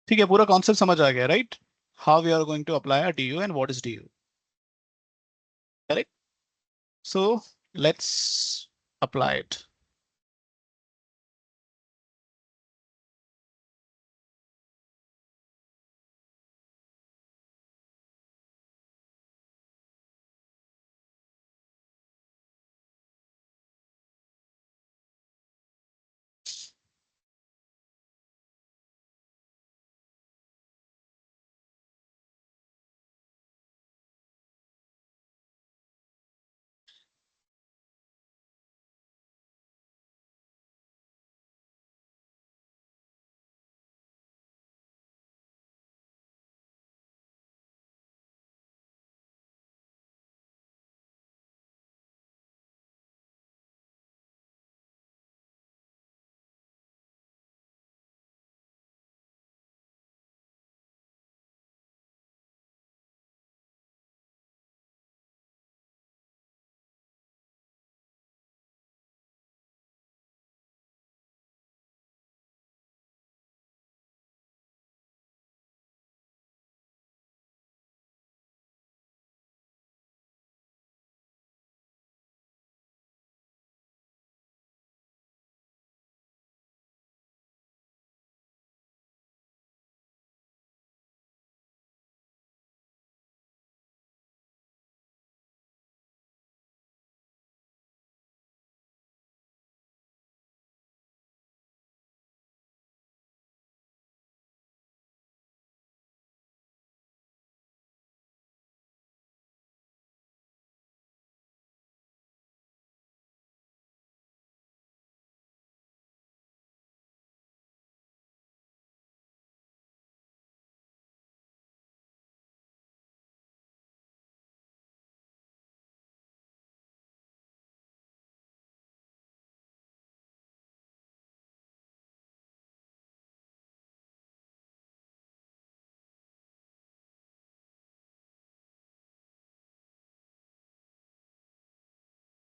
ठीक है, पूरा कॉन्सेप्ट समझ आ गया, right? How we are going to apply a DU and what is DU. Correct? So let's apply it.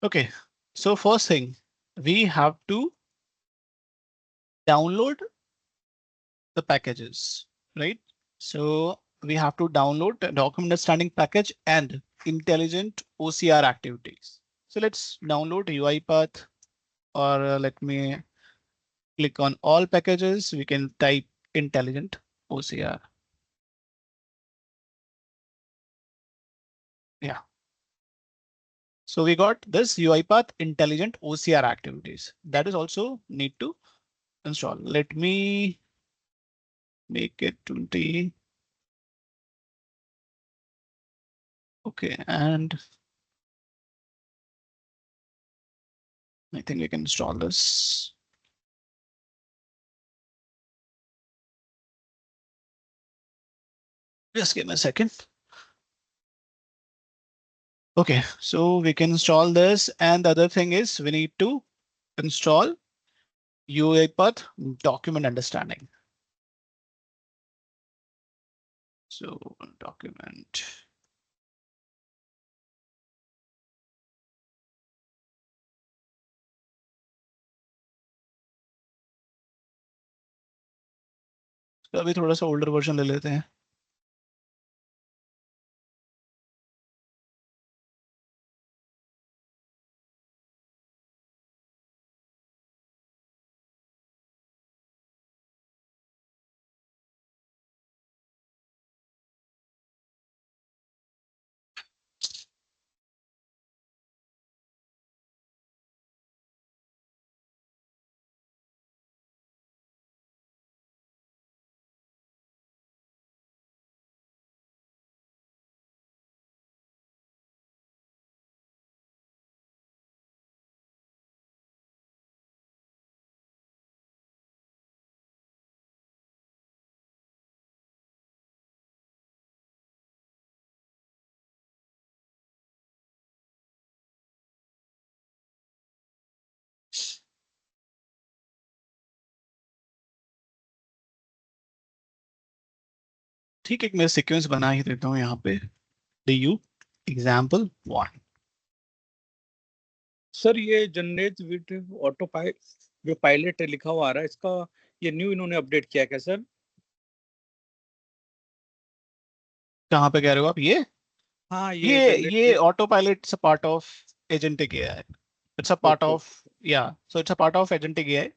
Okay, so first thing, we have to download the packages, right? So we have to download the document understanding package and intelligent OCR activities. So let's download UiPath, or let me click on all packages. We can type intelligent OCR. Yeah. So we got this UiPath intelligent OCR activities that is also need to install. Let me make it 20. Okay, and I think we can install this. Just give me a second. Okay, so we can install this, and the other thing is we need to install UiPath document understanding. So document. तो अभी थोड़ा सा older version ले लेते हैं. ठीक है, मैं सीक्वेंस बना ही देता हूँ यहाँ पे। du example 1। सर ये जनरेट विद ऑटो पाइलट जो पायलट लिखा हुआ आ रहा है, इसका ये न्यू इन्होंने अपडेट किया क्या सर? कहाँ पे कह रहे हो आप ये? हाँ ये ये generate. Autopilot it's a part of agentic AI. It's a part okay of, या so it's a part of agentic AI.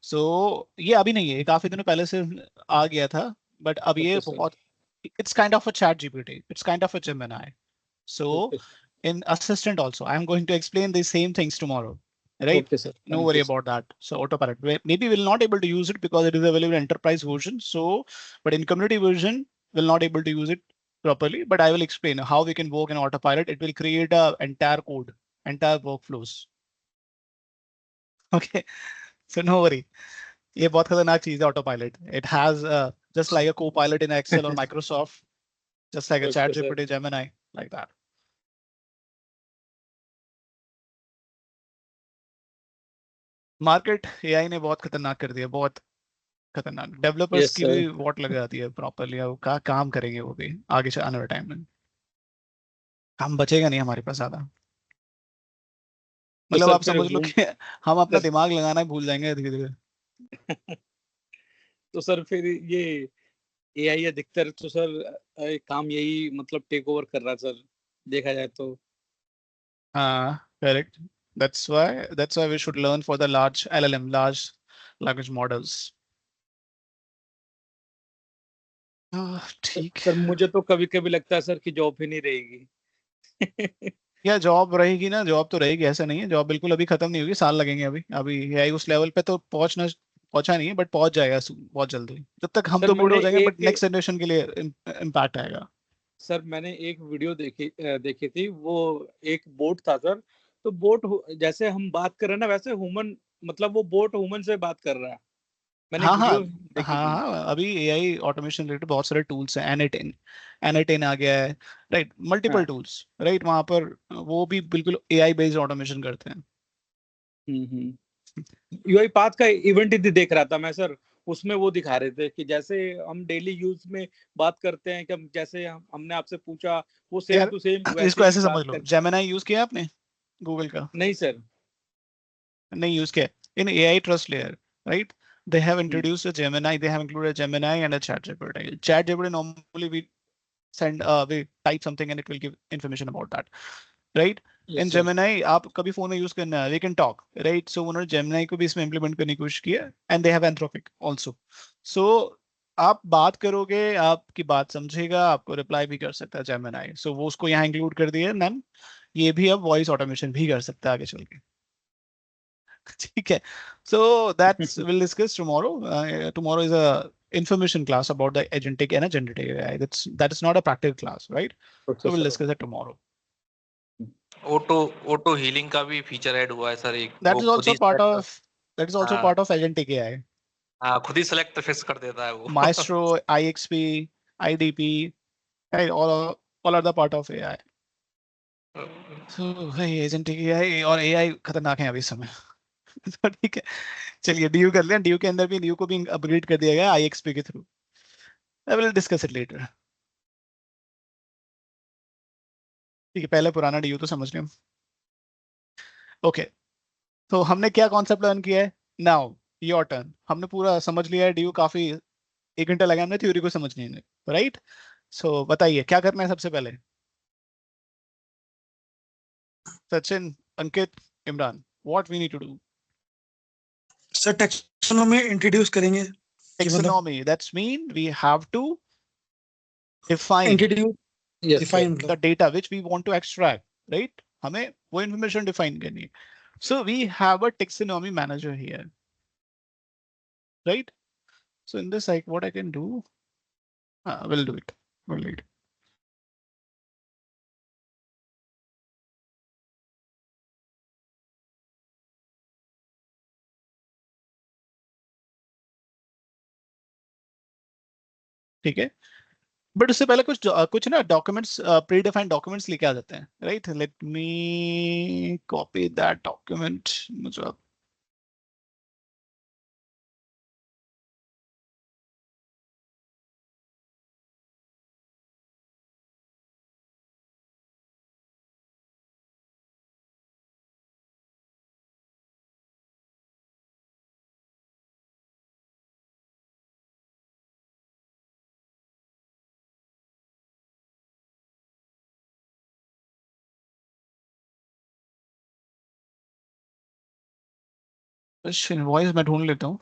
सो ये अभी नहीं है, ये काफी दिनों पहले से आ गया था, बट अब ये ओके सर। बहुत, it's kind of a chat GPT, it's kind of a Gemini. So okay in assistant also, I am going to explain the same things tomorrow, right? Okay sir, No thank worry you sir. about that. So autopilot, maybe we'll not able to use it because it is available in enterprise version. So, but in community version, we'll not able to use it properly. But I will explain how we can work in autopilot. It will create a entire code, entire workflows. Okay. So no worry. ये बहुत खतरनाक चीज है autopilot. It has just like a co-pilot in Excel or Microsoft, just like a okay Chat sir. GPT, Gemini, like that. Market AI ने बहुत खतरनाक कर दिया, बहुत खतरनाक। डेवलपर्स यस की सर। भी वॉट लग जाती है प्रॉपरली, अब का काम करेंगे वो भी आगे से आने वाले टाइम में। काम बचेगा नहीं हमारे पास ज्यादा। तो मतलब सर आप फिर समझ लो घूम कि हम अपना सर दिमाग लगाना ही भूल जाएंगे धीरे धीरे। तो सर फिर ये एआई अधिकतर तो सर काम यही मतलब टेक ओवर कर रहा है सर, देखा जाए तो। हाँ correct. that's why we should learn for the large LLM, large language models। ठीक। सर मुझे तो कभी कभी लगता है सर कि जॉब ही नहीं रहेगी। या जॉब रहेगी ना, जॉब तो रहेगी, ऐसा नहीं है, जॉब बिल्कुल अभी खत्म नहीं होगी, साल लगेंगे अभी। अभी एआई उस लेवल पे तो पहुंचा नहीं है, बट पहुंच जाएगा बहुत जल्दी। जब तक हम सर तो बूढ़े मैंने हो जाएंगे, बट एक नेक्स्ट जनरेशन के लिए इम्पैक्ट आएगा। सर मैंने एक वीडियो देखी थी, वो एक बोट था सर। तो बोट जैसे हम बात कर रहे हैं ना, वैसे ह्यूमन मतलब वो बोट ह्यूमन से बात कर रहा है। मैंने एक हाँ हाँ वीडियो देखी हाँ थी। हाँ, अभी एआई ऑटोमेशन रिलेटेड बहुत सारे टूल्स हैं, एनएटेन आ गया है, राइट, मल्टीपल हाँ। टूल्स, राइट, वहां पर वो भी बिल्कुल एआई बेस्ड ऑटोमेशन करते हैं। यूआई पाथ का इवेंट ही देख रहा था मैं सर। उसमें वो दिखा रहे थे कि जैसे हम डेली यूज में बात करते हैं, कि जैसे हमने आपसे पूछा, वो सेम यार टू सेम वैसे इसको ही ऐसे बात समझ लो, कर। जेमिनाई यूज किया आपने गूगल का? नहीं सर। नहीं यूज किया। In AI trust layer, right, they have hmm. introduced a Gemini, they have included a Gemini and a ChatGPT. ChatGPT normally we type something and it will give information about that, right? Yes In sir. Gemini आप कभी phone में use करना है, we can talk, right? So उन्होंने Gemini को भी इसमें implement करने की कोशिश की है, and they have Anthropic also. So आप बात करोगे, आपकी बात समझेगा, आपको रिप्लाई भी कर सकता है Gemini, so वो उसको यहाँ इंक्लूड कर दिया, देन ये भी अब वॉइस ऑटोमेशन भी कर सकता है आगे चल के। ठीक है। So that's we'll discuss tomorrow. Tomorrow is a information class about the agentic and agentic AI. That is not a practical class, right? Okay So we'll sir. discuss it tomorrow. Auto auto healing का भी feature add हुआ है sir, एक That वो is खुद also he part select. of that is also हाँ part of agentic AI. हाँ, खुद ही सेलेक्ट फिक्स कर देता है वो। Maestro, IXP, IDP, right? All are the part of AI. So भाई agentic AI और AI खतरनाक है अभी इस समय। तो ठीक है, चलिए डीयू कर लें। डीयू के अंदर भी डीयू को भी अपग्रेड कर दिया गया IXP के through. I will discuss it later. ठीक है, पहले पुराना डीयू तो समझ लें। ओके, तो हमने क्या कॉन्सेप्ट लर्न किया है? Now your turn. हमने पूरा समझ लिया है डीयू, काफी 1 घंटा लगा हमने थ्योरी को समझने में, राइट? सो बताइए क्या करना है सबसे पहले? Sachin, Ankit, Imran, what we need to do? Sir taxonomy introduce करेंगे कि मतलब taxonomy, that's mean we have to define introduce yes sir. Define the मतलब data which we want to extract, right? हमें वो इन्फॉर्मेशन डिफाइन करनी है। So we have a taxonomy manager here, right? So in this, like, what I can do, we'll do it. We'll do it. ठीक है, but उससे पहले कुछ ना डॉक्यूमेंट्स, प्री डिफाइंड डॉक्यूमेंट्स लेके आ जाते हैं, right? Let me copy that document. मुझे इनवॉइस मैं ढूंढ लेता हूँ.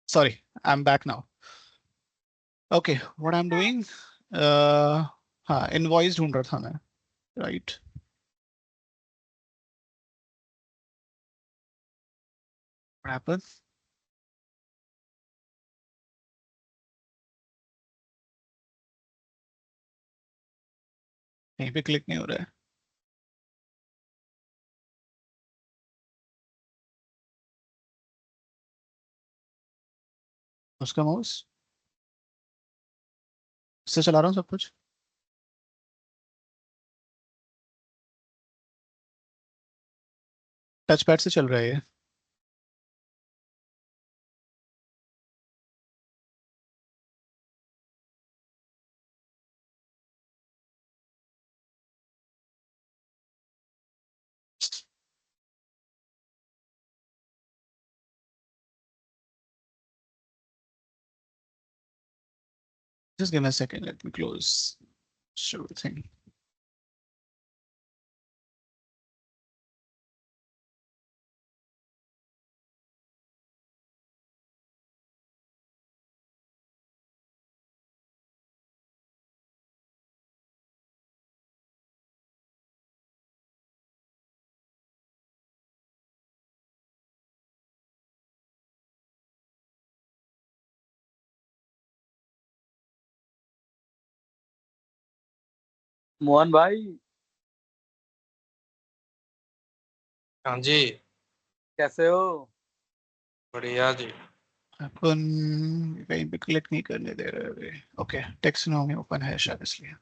Sorry, I'm back now. Okay, what I'm doing? हाँ, invoice ढूंढ रहा था मैं, right? What happened? कहीं पे क्लिक नहीं हो रहा है. उसका माउस से चला रहा हूँ सब कुछ. टच पैड से चल रहा है ये. Just give me a second. Let me close everything. Mohan भाई हाँ जी, कैसे हो? बढ़िया जी। अपन कहीं पे क्लिक नहीं करने दे रहे. ओके, टेक्स्ट नाउ में ओपन है शायद इसलिए.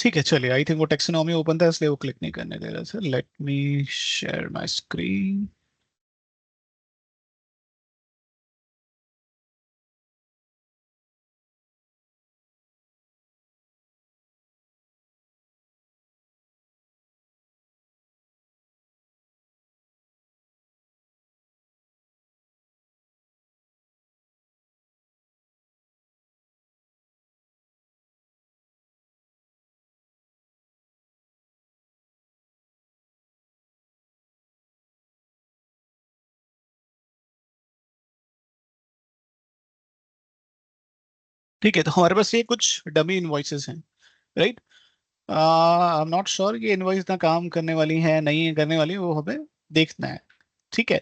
ठीक है, चलिए, आई थिंक वो टेक्सोनॉमी ओपन था इसलिए वो क्लिक नहीं करने दे रहा sir. Let me share my screen. ठीक है, तो हमारे पास ये कुछ डमी इनवॉइसेस हैं, right. I am not sure कि इनवॉइस इतना काम करने वाली है नहीं करने वाली, वो हमें देखना है. ठीक है,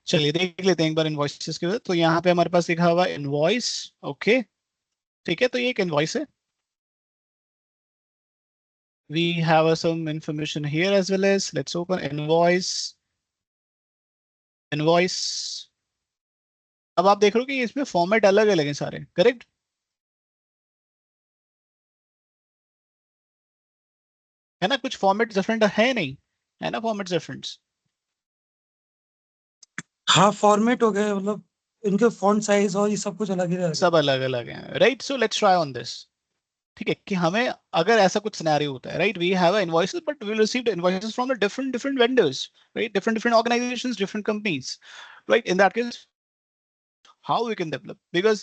चलिए देख लेते हैं एक बार इनवॉइसेस के. तो यहाँ पे हमारे पास लिखा हुआ इनवॉइस. ओके, ठीक है, तो ये एक इनवॉइस है. We have some information here as well as let's open invoice. अब आप देख रहे हो कि इसमें फॉर्मेट अलग अलग हैं सारे, करेक्ट. है ना, कुछ फॉर्मेट डिफरेंट है नहीं, है ना, फॉर्मेट डिफरेंट. हाँ फॉर्मेट हो गए, मतलब इनके फॉन्ट साइज और ये सब कुछ अलग ही रहेगा. सब अलग अलग हैं, right. So let's try on this. ठीक है, कि हमें अगर ऐसा कुछ सिनेरियो होता है, right, we have invoices but we will receive invoices from the different different vendors, right, different different organisations, different companies, right. In that case how we can develop, because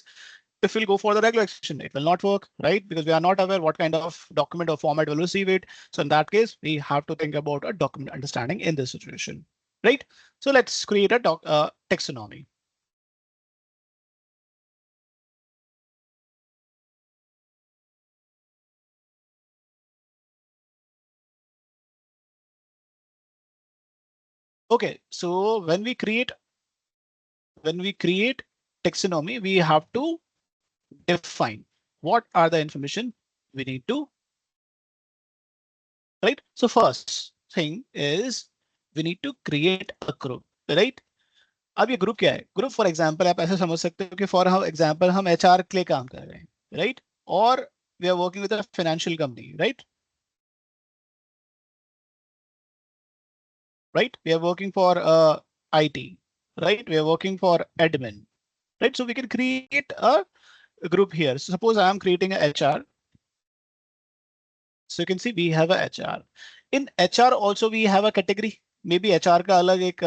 if we'll go for the regular extension, it will not work, right, because we are not aware what kind of document or format will receive it. So in that case, we have to think about a document understanding in this situation, right. So let's create a taxonomy. Okay, so when we create taxonomy, we have to define what are the information we need to, right. So first thing is we need to create a group, right. अब ये group क्या है? Group for example आप ऐसे समझ सकते हो कि फॉर एग्जांपल हम एचआर के लिए काम कर रहे हैं, राइट, और we are working with a financial company, right, we are working for IT, right, we are working for admin, right. So we can create a group here. So suppose I am creating a HR. So you can see we have a HR. In HR also we have a category. Maybe HR का अलग एक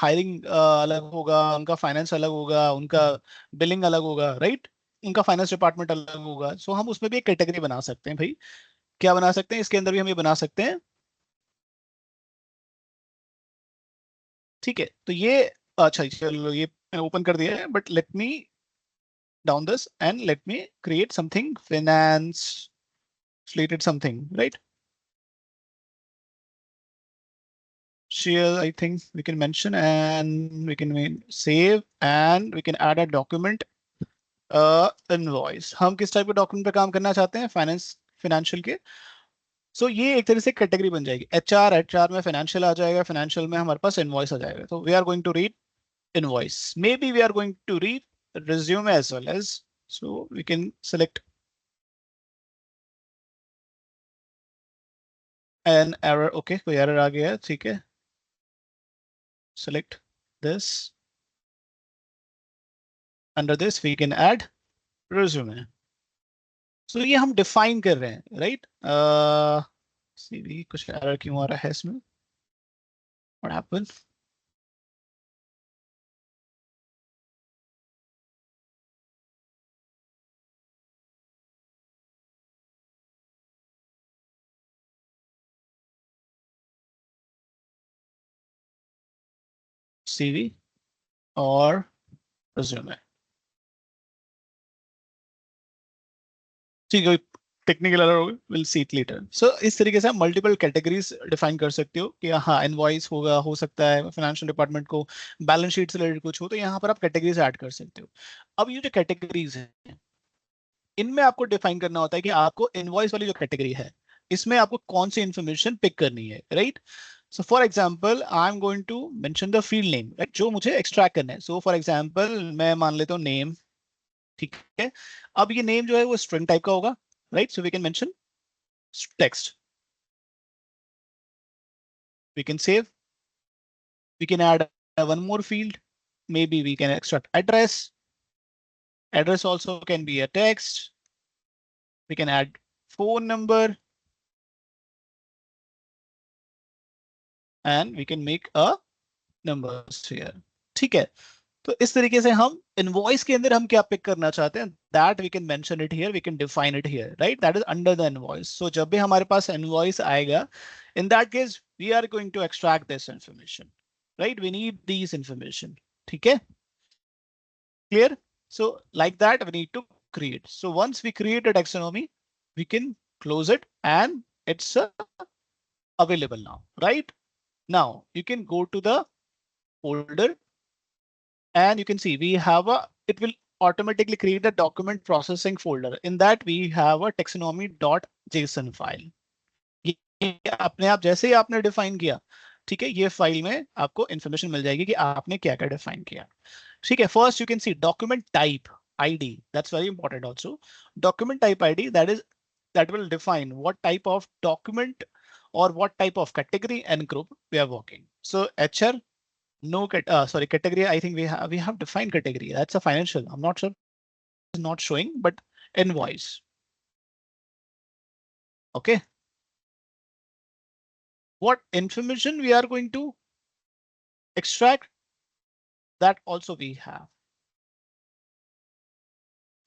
hiring अलग होगा, उनका finance अलग होगा, उनका billing अलग होगा, राइट, उनका फाइनेंस डिपार्टमेंट अलग होगा. सो हम उसमें भी एक कैटेगरी बना सकते हैं भाई. क्या बना सकते हैं इसके अंदर भी हम ये बना सकते हैं. ठीक है, तो ये अच्छा चलो ये ओपन कर दिया है, but let me down this and let me create something finance related something, right. Share, I think we can mention and we can save and we can add a document invoice. हम किस type के document पे काम करना चाहते हैं? Financial के. सो ये एक तरह से कैटेगरी बन जाएगी. एचआर में फाइनेंशियल आ जाएगा, फाइनेंशियल में हमारे पास इनवॉइस आ जाएगा. तो we are going to read invoice. Maybe we are going to read resume as well as, so we can select an error. Okay, कोई error आ गया है, ठीक है. Select this. Under this we can add resume. So ये हम define कर रहे हैं, right? CV कुछ error क्यों आ रहा है इसमें? What happened? CV और resume. ठीक है, टेक्निकल एरर हो गया, विल सी इट लेटर. सो इस तरीके से आप मल्टीपल कैटेगरीज डिफाइन कर सकते हो कि हाँ इनवॉइस होगा, हो सकता है फाइनेंशियल डिपार्टमेंट को बैलेंस शीट से रिलेटेड कुछ हो, तो यहाँ पर आप कैटेगरीज ऐड कर सकते हो. अब ये जो कैटेगरीज हैं इनमें आपको डिफाइन करना होता है कि आपको इनवॉइस वाली जो कैटेगरी है इसमें आपको कौन सी इंफॉर्मेशन पिक करनी है, right. So for example I am going to mention the field name, right, जो मुझे एक्सट्रैक्ट करना है. सो फॉर एग्जाम्पल मैं मान लेता हूँ नेम, ठीक है. अब ये नेम जो है वो स्ट्रिंग टाइप का होगा, right. So we can mention text. We can save. We can add one more field. Maybe we can extract address. Address also can be a text. We can add phone number. And we can make a numbers here. ठीक है. तो इस तरीके से हम invoice के अंदर हम क्या पिक करना चाहते हैं, that we can mention it here, we can define it here, right? That is under the invoice. So जब भी हमारे पास इनवॉइस आएगा, in that case we are going to extract this information, right? We need this information. ठीक है, clear? So like that we need to create. So once we create a taxonomy, we can close it and it's available now, right? Now you can go to the folder and you can see we have it will automatically create a document processing folder. In that we have a taxonomy.json file. ये अपने आप जैसे ही आपने define किया, ठीक है, ये file में आपको इंफॉर्मेशन मिल जाएगी कि आपने क्या क्या डिफाइन किया. ठीक है, first you can see document type ID. That's very important also. Document type ID, that will define what type of document or what type of category and group we are working. So HR, no category. I think we have defined category. That's a financial. I'm not sure. It's not showing, but invoice. Okay. What information we are going to extract, that also we have.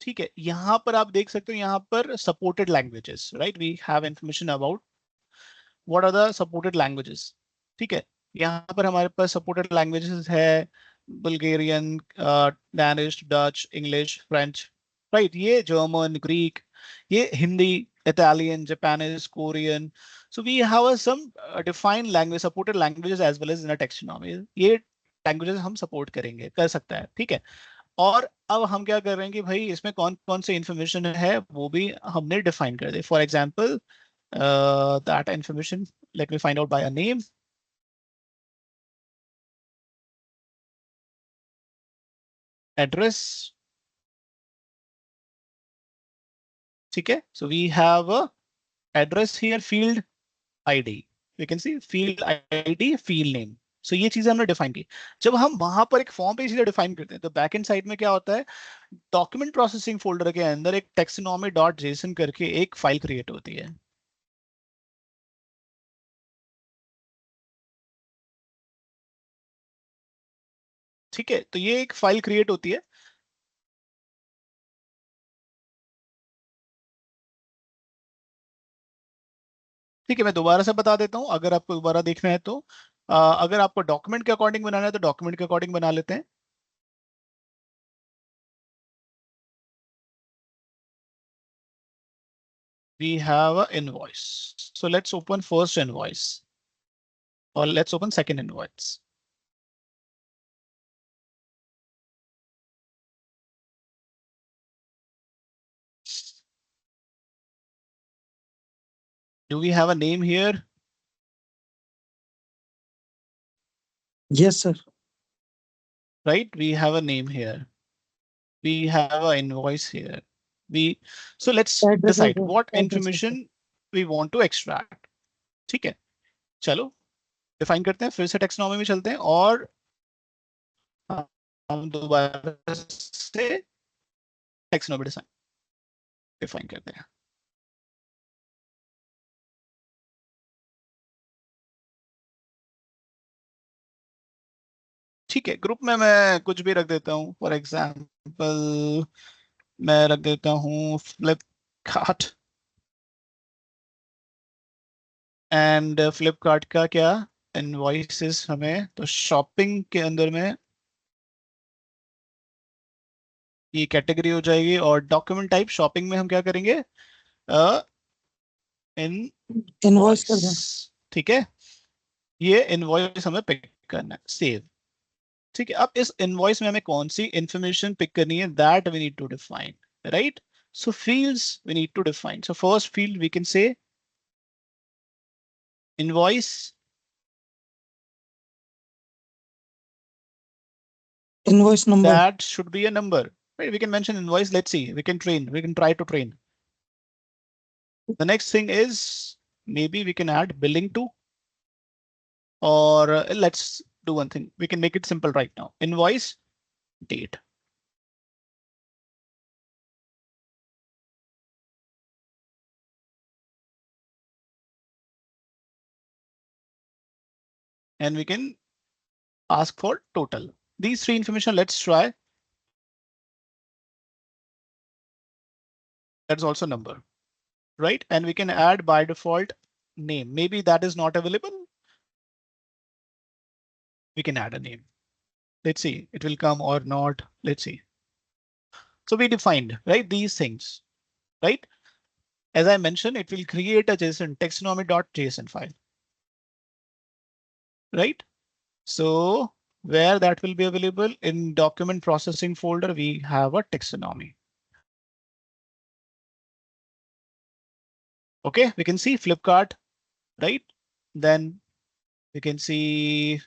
ठीक है, यहां पर आप देख सकते हो, यहां पर supported languages, right? We have information about what are the supported languages. ठीक है, यहाँ पर हमारे पास सपोर्टेड लैंग्वेजेस है Bulgarian, Danish, Dutch, English, French, right? ये जर्मन, ग्रीक, ये Hindi, Italian, Japanese, Korean. So we have some defined language, supported languages as well as in a taxonomy. ये लैंग्वेजेस हम सपोर्ट करेंगे, कर सकता है. ठीक है, और अब हम क्या कर रहे हैं कि भाई इसमें कौन कौन से इंफॉर्मेशन है वो भी हमने डिफाइन कर दे. For example that information, let me find out by a name. Address. ठीक है, so we have a address here, field ID. We can see field ID, field name. So ये चीजें हमने डिफाइन की. जब हम वहां पर एक फॉर्म पे चीजें डिफाइन करते हैं तो बैक एंड साइड में क्या होता है, डॉक्यूमेंट प्रोसेसिंग फोल्डर के अंदर एक taxonomy.json करके एक फाइल क्रिएट होती है. ठीक है, तो ये एक फाइल क्रिएट होती है. ठीक है, मैं दोबारा से बता देता हूं अगर आपको दोबारा देखना है तो. अगर आपको डॉक्यूमेंट के अकॉर्डिंग बनाना है तो डॉक्यूमेंट के अकॉर्डिंग बना लेते हैं. We have an invoice. So let's open first invoice, or let's open second invoice. Do we have a name here? Yes, sir. Right, we have a name here. We have an invoice here. So let's decide what information we want to extract. ठीक है, चलो define करते हैं, फिर से taxonomy में चलते हैं और हम दोबारा से टेक्सोनॉमी डिफाइन करते हैं. ठीक है, ग्रुप में मैं कुछ भी रख देता हूँ. फॉर एग्जाम्पल मैं रख देता हूँ फ्लिपकार्ट. एंड फ्लिपकार्ट का क्या इनवॉइसेस हमें, तो शॉपिंग के अंदर में ये कैटेगरी हो जाएगी. और डॉक्यूमेंट टाइप शॉपिंग में हम क्या करेंगे, इनवॉइस कर दें. ठीक है, ये इनवॉइस हमें पिक करना है, सेव. ठीक है, अब इस इनवॉइस में हमें कौन सी इंफॉर्मेशन पिक करनी है, that we need to define, right? So fields we need to define. So first field we can say invoice. Invoice number. That should be a number, right? We can mention invoice. Let's see, we can try to train. The next thing is maybe we can add billing to, or let's do one thing. We can make it simple right now. Invoice date. And we can ask for total. These three information, let's try. That's also number, right? And we can add by default name. Maybe that is not available. We can add a name. Let's see, it will come or not. Let's see. So we defined, right, these things, right? As I mentioned, it will create a JSON taxonomy.json file, right? So where that will be available in document processing folder, we have a taxonomy. OK, we can see Flipkart, right? Then we can see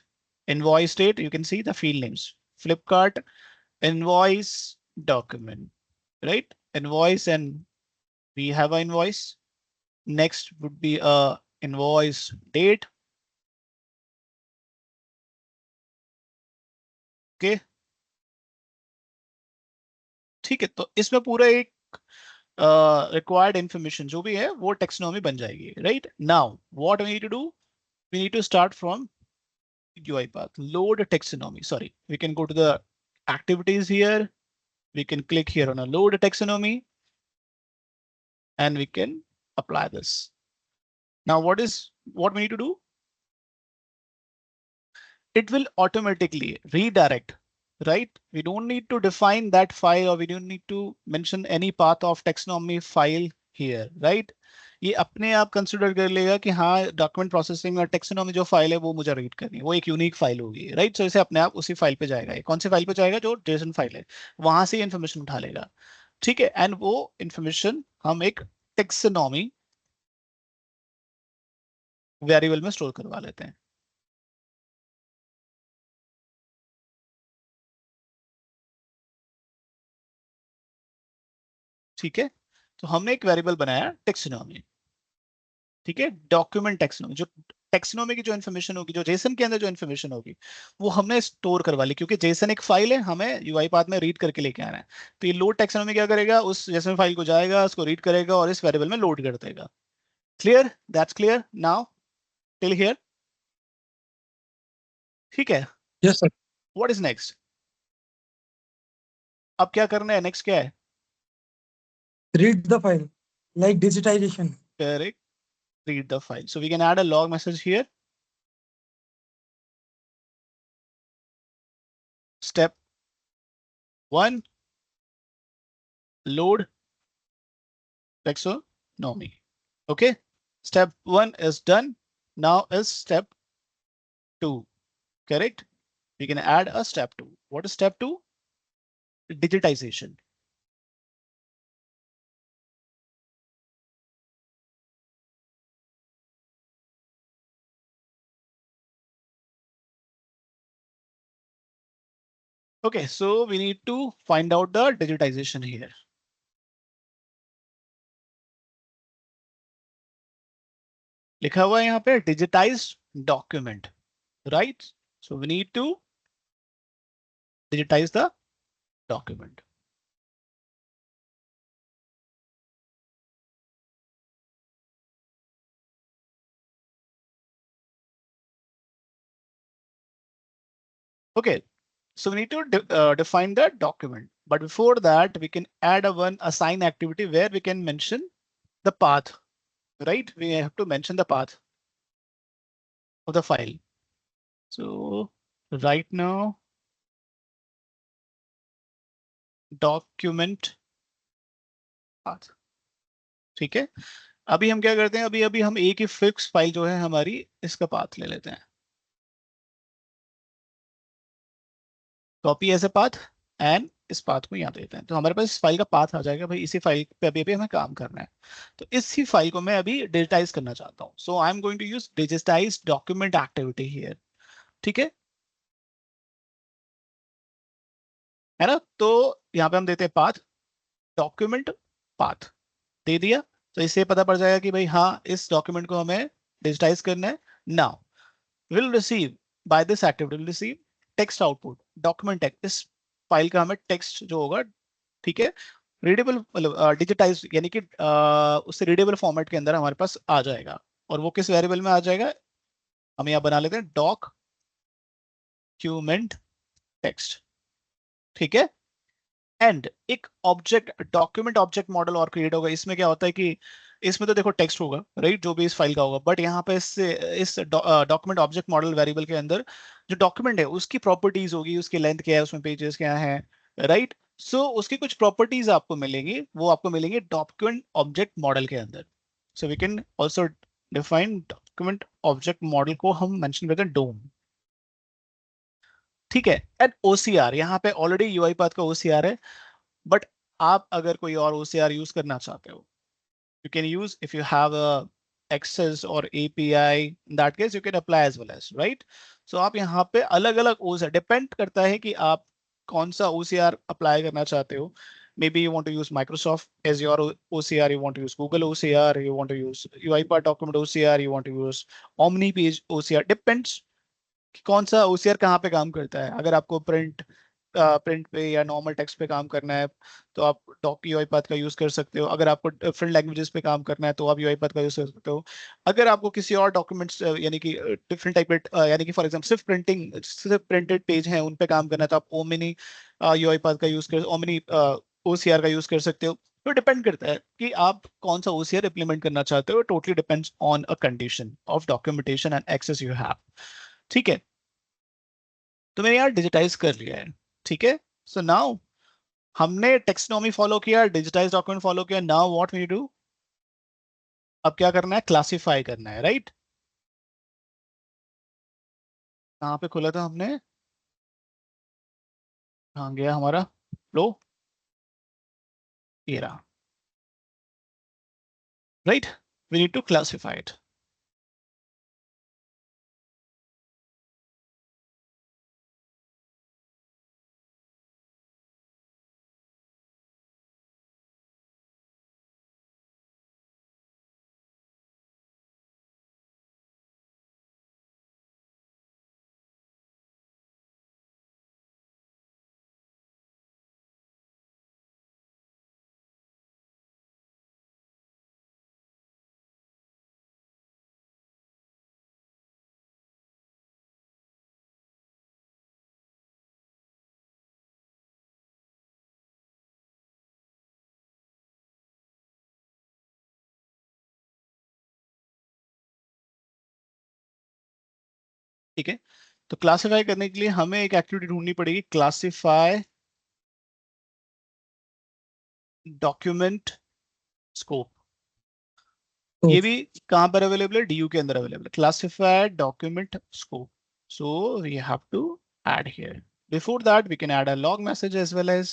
invoice date. You can see the field names, Flipkart, invoice, document, right? Invoice, and we have an invoice. Next would be a invoice date. OK, ठीक है, तो इसमें पूरा एक required information जो भी है वो taxonomy बन जाएगी, right? Now what we need to do, we need to start from UiPath, load taxonomy. Sorry, we can go to the activities here. We can click here on a load taxonomy and we can apply this. Now what we need to do? It will automatically redirect, right? We don't need to define that file, or we don't need to mention any path of taxonomy file here, right? ये अपने आप consider कर लेगा कि हाँ document processing और taxonomy जो file है वो मुझे रीड करनी है, वो एक यूनिक फाइल होगी, राइट? सो इसे अपने आप उसी फाइल पे जाएगा। ये कौन सी फाइल पे जाएगा? जो जेसन फाइल है, वहां से इंफॉर्मेशन उठा लेगा, ठीक है? एंड वो इंफॉर्मेशन हम एक टेक्सोनॉमी वेरिएबल में स्टोर करवा लेते हैं। ठीक है, तो हमने एक वेरिएबल बनाया टेक्सोनॉमी, ठीक है? डॉक्यूमेंट टेक्सोनॉमी, जो टेक्सोनॉमी की जो इन्फॉर्मेशन होगी, जो जेसन के अंदर जो इन्फॉर्मेशन होगी, वो हमने स्टोर करवा ली, क्योंकि जेसन एक फाइल है, हमें यूआईपाथ में रीड करके लेके आना है। तो ये लोड टेक्सोनॉमी क्या करेगा? उस जेसन फाइल को जाएगा, उसको रीड करेगा और इस वेरिएबल में लोड कर देगा। Clear? That's clear now till here? ठीक है, Yes, sir. What is next? अब क्या करना है? नेक्स्ट क्या है? Read the file, like digitization. Correct. Read the file. So we can add a log message here. Step 1, load taxonomy. Okay, step 1 is done. Now is step 2. Correct? We can add a step 2. What is step 2? Digitization. Okay, so we need to find out the digitization here. लिखा हुआ है यहाँ पे digitized document, right? So we need to digitize the document. Okay, so we need to define the document, but before that we can add one assign activity where we can mention the path, right? We have to mention the path of the file. So right now, document path, ठीक है? अभी हम क्या करते हैं? अभी हम एक ही फिक्स फाइल जो है हमारी, इसका पाथ ले लेते हैं, copy as a path, and इस पाथ को यहाँ देते हैं, तो हमारे पास इस फाइल का पाथ आ जाएगा। भाई इसी फाइल पे अभी हमें काम करना है, तो इसी फाइल को मैं अभी डिजिटाइज करना चाहता हूँ। So I am going to use digitize document activity here, ठीक है ना? तो यहाँ पे हम देते हैं पाथ, डॉक्यूमेंट पाथ दे दिया। तो इससे पता पड़ जाएगा कि भाई हाँ इस डॉक्यूमेंट को हमें डिजिटाइज करना है. Now will receive by this activity will receive text output document text. इस फाइल का हमें टेक्स्ट जो होगा, ठीक है, रीडेबल मतलब डिजिटाइज यानी कि उससे रीडेबल फॉर्मेट के अंदर हमारे पास आ जाएगा. और वो किस वेरिएबल में आ जाएगा, हम यहाँ बना लेते हैं डॉक्यूमेंट टेक्स्ट. ठीक है. एंड एक ऑब्जेक्ट डॉक्यूमेंट ऑब्जेक्ट मॉडल और क्रिएट होगा. इसमें क्या होता है कि इसमें तो देखो टेक्स्ट होगा राइट, जो भी इस फाइल का होगा, बट यहाँ पे इस डॉक्यूमेंट ऑब्जेक्ट मॉडल वेरिएबल के अंदर जो डॉक्यूमेंट है उसकी प्रॉपर्टीज होगी, उसकी लेंथ क्या है, उसमें पेजेस क्या है, राइट. सो उसकी कुछ प्रॉपर्टीज आपको मिलेंगी, वो आपको मिलेंगे डॉक्यूमेंट ऑब्जेक्ट मॉडल के अंदर. So we can also define document object model को हम मेंशन करते हैं डोम. ठीक है. एंड ओसीआर यहाँ पे ऑलरेडी यूआई पाथ का ओसीआर है, बट आप अगर कोई और OCR यूज करना चाहते हो, you can use if you have a access or API, in that case you can apply as well as, right. So आप यहाँ पे अलग अलग OCR डिपेंड करता है कि आप कौन सा OCR अप्लाई करना चाहते हो. Maybe you want to use Microsoft as your OCR, you want to use Google OCR, you want to use UiPath document OCR, you want to use Omni page OCR, depends कि कौन सा OCR कहाँ पे काम करता है. अगर आपको प्रिंट पे या नॉर्मल टेक्स्ट पे काम करना है तो आप डॉक यूआईपाथ का यूज कर सकते हो. अगर आपको डिफरेंट लैंग्वेजेस पे काम करना है तो आप यूआईपाथ का यूज कर सकते हो. अगर आपको किसी और डॉक्यूमेंट्स यानी कि डिफरेंट टाइप यानी कि फॉर एग्जांपल सिर्फ प्रिंटेड पेज हैं उन पे काम करना है तो आप ओमिनी यूआईपाथ का यूज कर ओमिनी OCR का यूज कर सकते हो. तो डिपेंड करता है कि आप कौन सा OCR इंप्लीमेंट करना चाहते हो. Totally depends on a condition of documentation and access you have. ठीक है. तो मैंने यार डिजिटाइज कर लिया है. ठीक है. सो नाउ हमने टेक्सोनॉमी फॉलो किया, डिजिटाइज डॉक्यूमेंट फॉलो किया. नाउ व्हाट वी डू, अब क्या करना है, क्लासिफाई करना है, राइट. कहाँ पे खोला था हमने, कहाँ गया हमारा फ्लो, ये रहा, right. We need to classify it. ठीक है. तो क्लासिफाई करने के लिए हमें एक एक्टिविटी ढूंढनी पड़ेगी, क्लासिफाई डॉक्यूमेंट स्कोप. ये भी कहां पर अवेलेबल है, DU के अंदर अवेलेबल है, classify document scope. So we have to add here. Before that we can add a log message as well as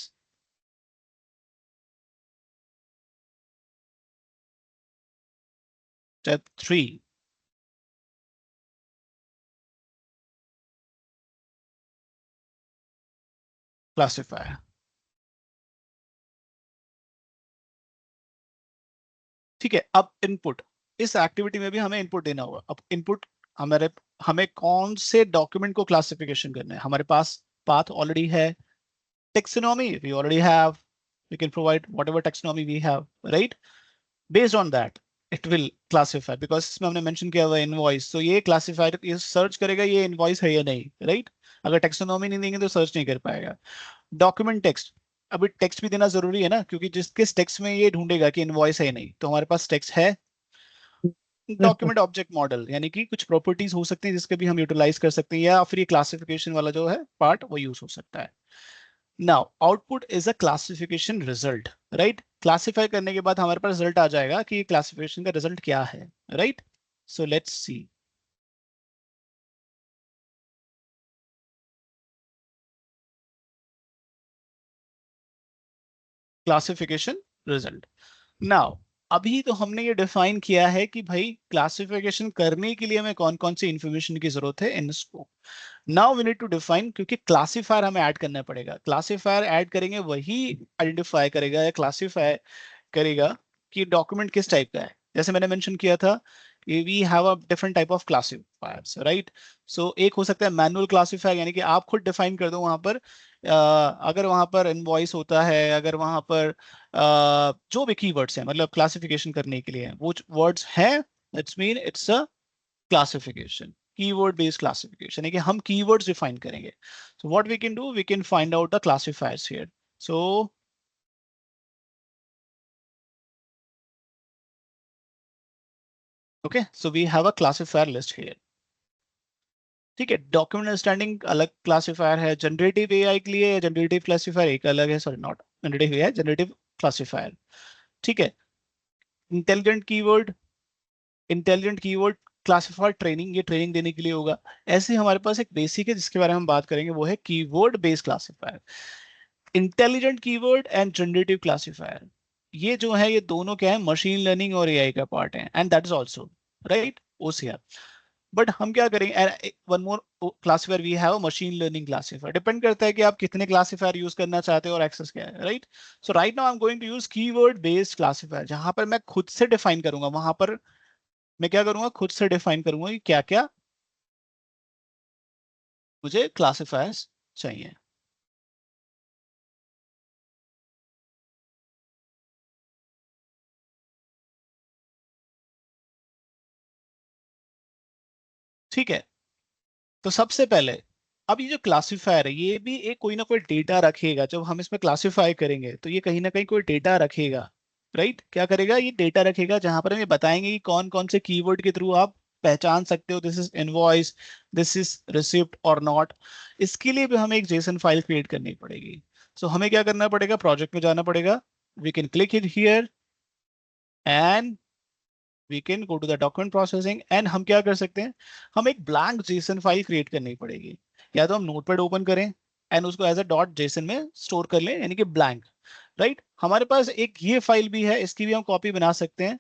step 3, classify. ठीक है. अब इनपुट, इस एक्टिविटी में भी हमें इनपुट देना होगा. अब इनपुट हमें कौन से डॉक्यूमेंट को क्लासिफिकेशन करना है. हमारे पास पाथ ऑलरेडी है, taxonomy we already have, we can provide whatever taxonomy we have, right. Based on that it will classify, because इसमें हमने मेंशन किया हुआ इनवॉइस, तो ये क्लासिफायर ये सर्च करेगा ये इनवॉइस है या नहीं, राइट. अगर टेक्सोनॉमी नहीं देंगे तो सर्च नहीं कर पाएगा. डॉक्यूमेंट टेक्स्ट, अभी टेक्स्ट भी देना जरूरी है ना, क्योंकि किस टेक्स्ट में ये ढूंढेगा कि इनवॉइस है या नहीं. तो हमारे पास टेक्स्ट है. डॉक्यूमेंट ऑब्जेक्ट मॉडल यानी कि कुछ प्रॉपर्टीज हो सकती है जिसके भी हम यूटिलाइज कर सकते हैं, या फिर ये क्लासिफिकेशन वाला जो है पार्ट वो यूज हो सकता है. Now output is a classification result, right. Classify करने के बाद हमारे पास रिजल्ट आ जाएगा कि क्लासिफिकेशन का रिजल्ट क्या है, right. So let's see. Classification result. Now अभी तो हमने ये डिफाइन किया है कि भाई क्लासिफिकेशन करने के लिए हमें कौन कौन सी इंफॉर्मेशन की जरूरत है in scope. Now we need to define, क्योंकि क्लासिफायर हमें ऐड करना पड़ेगा. क्लासिफायर ऐड करेंगे वही आइडेंटिफाई करेगा या क्लासिफाई करेगा कि डॉक्यूमेंट किस टाइप का है। जैसे मैंने मेंशन किया था कि we have a different type of classifiers, right. So एक हो सकता है मैनुअल क्लासिफायर, यानी कि आप खुद डिफाइन कर दो वहां पर अगर वहां पर इनवॉइस होता है, अगर वहां पर जो भी कीवर्ड्स हैं मतलब क्लासिफिकेशन करने के लिए वो वर्ड्स हैं, it's mean it's a classification, keyword based classification है कि हम कीवर्ड्स डिफाइन करेंगे। So what we can do, we can find out the classifiers here. So okay, so we have a classifier list here। ठीक है, document understanding अलग classifier है, generative AI के लिए जनरेटिव क्लासिफायर एक अलग है, sorry not generative AI, generative classifier. ठीक है, intelligent keyword, intelligent keyword classifier training, ये ट्रेनिंग देने के लिए होगा। ऐसे हमारे पास एक बेसिक है जिसके बारे में हम बात करेंगे, वो है keyword based classifier. Intelligent keyword and generative classifier, ये जो है ये दोनों क्या है, मशीन लर्निंग और एआई का पार्ट है, and that is also right OCR. But हम क्या करेंगे, one more classifier we have machine learning classifier. Depend करता है कि आप कितने क्लासिफायर यूज करना चाहते हो और एक्सेस क्या है, right. So right now I am going to use keyword based classifier, जहां पर मैं खुद से डिफाइन करूंगा, वहां पर मैं क्या करूंगा, खुद से डिफाइन करूंगा कि क्या क्या मुझे क्लासिफायर्स चाहिए। ठीक है, तो सबसे पहले अब ये जो क्लासिफायर है ये भी एक कोई ना कोई डेटा रखेगा। जब हम इसमें क्लासिफाई करेंगे तो ये कहीं ना कहीं कोई डेटा रखेगा, राइट। क्या करेगा, ये डेटा रखेगा जहां पर हम ये बताएंगे कि कौन कौन से कीवर्ड के थ्रू आप पहचान सकते हो this is invoice, this is receipt और नॉट। इसके लिए भी हमें एक जेसन फाइल क्रिएट करनी पड़ेगी। सो हमें क्या करना पड़ेगा, प्रोजेक्ट में जाना पड़ेगा, we can click it here and we can go to the document processing, and हम क्या कर सकते हैं, हम एक ब्लैंक जेसन फाइल क्रिएट करनी पड़ेगी। या तो हम नोटपैड ओपन करें एंड उसको एज अ डॉट जेसन में स्टोर कर लें, यानी कि ब्लैंक, राइट। हमारे पास एक ये फाइल भी है, इसकी भी हम कॉपी बना सकते हैं।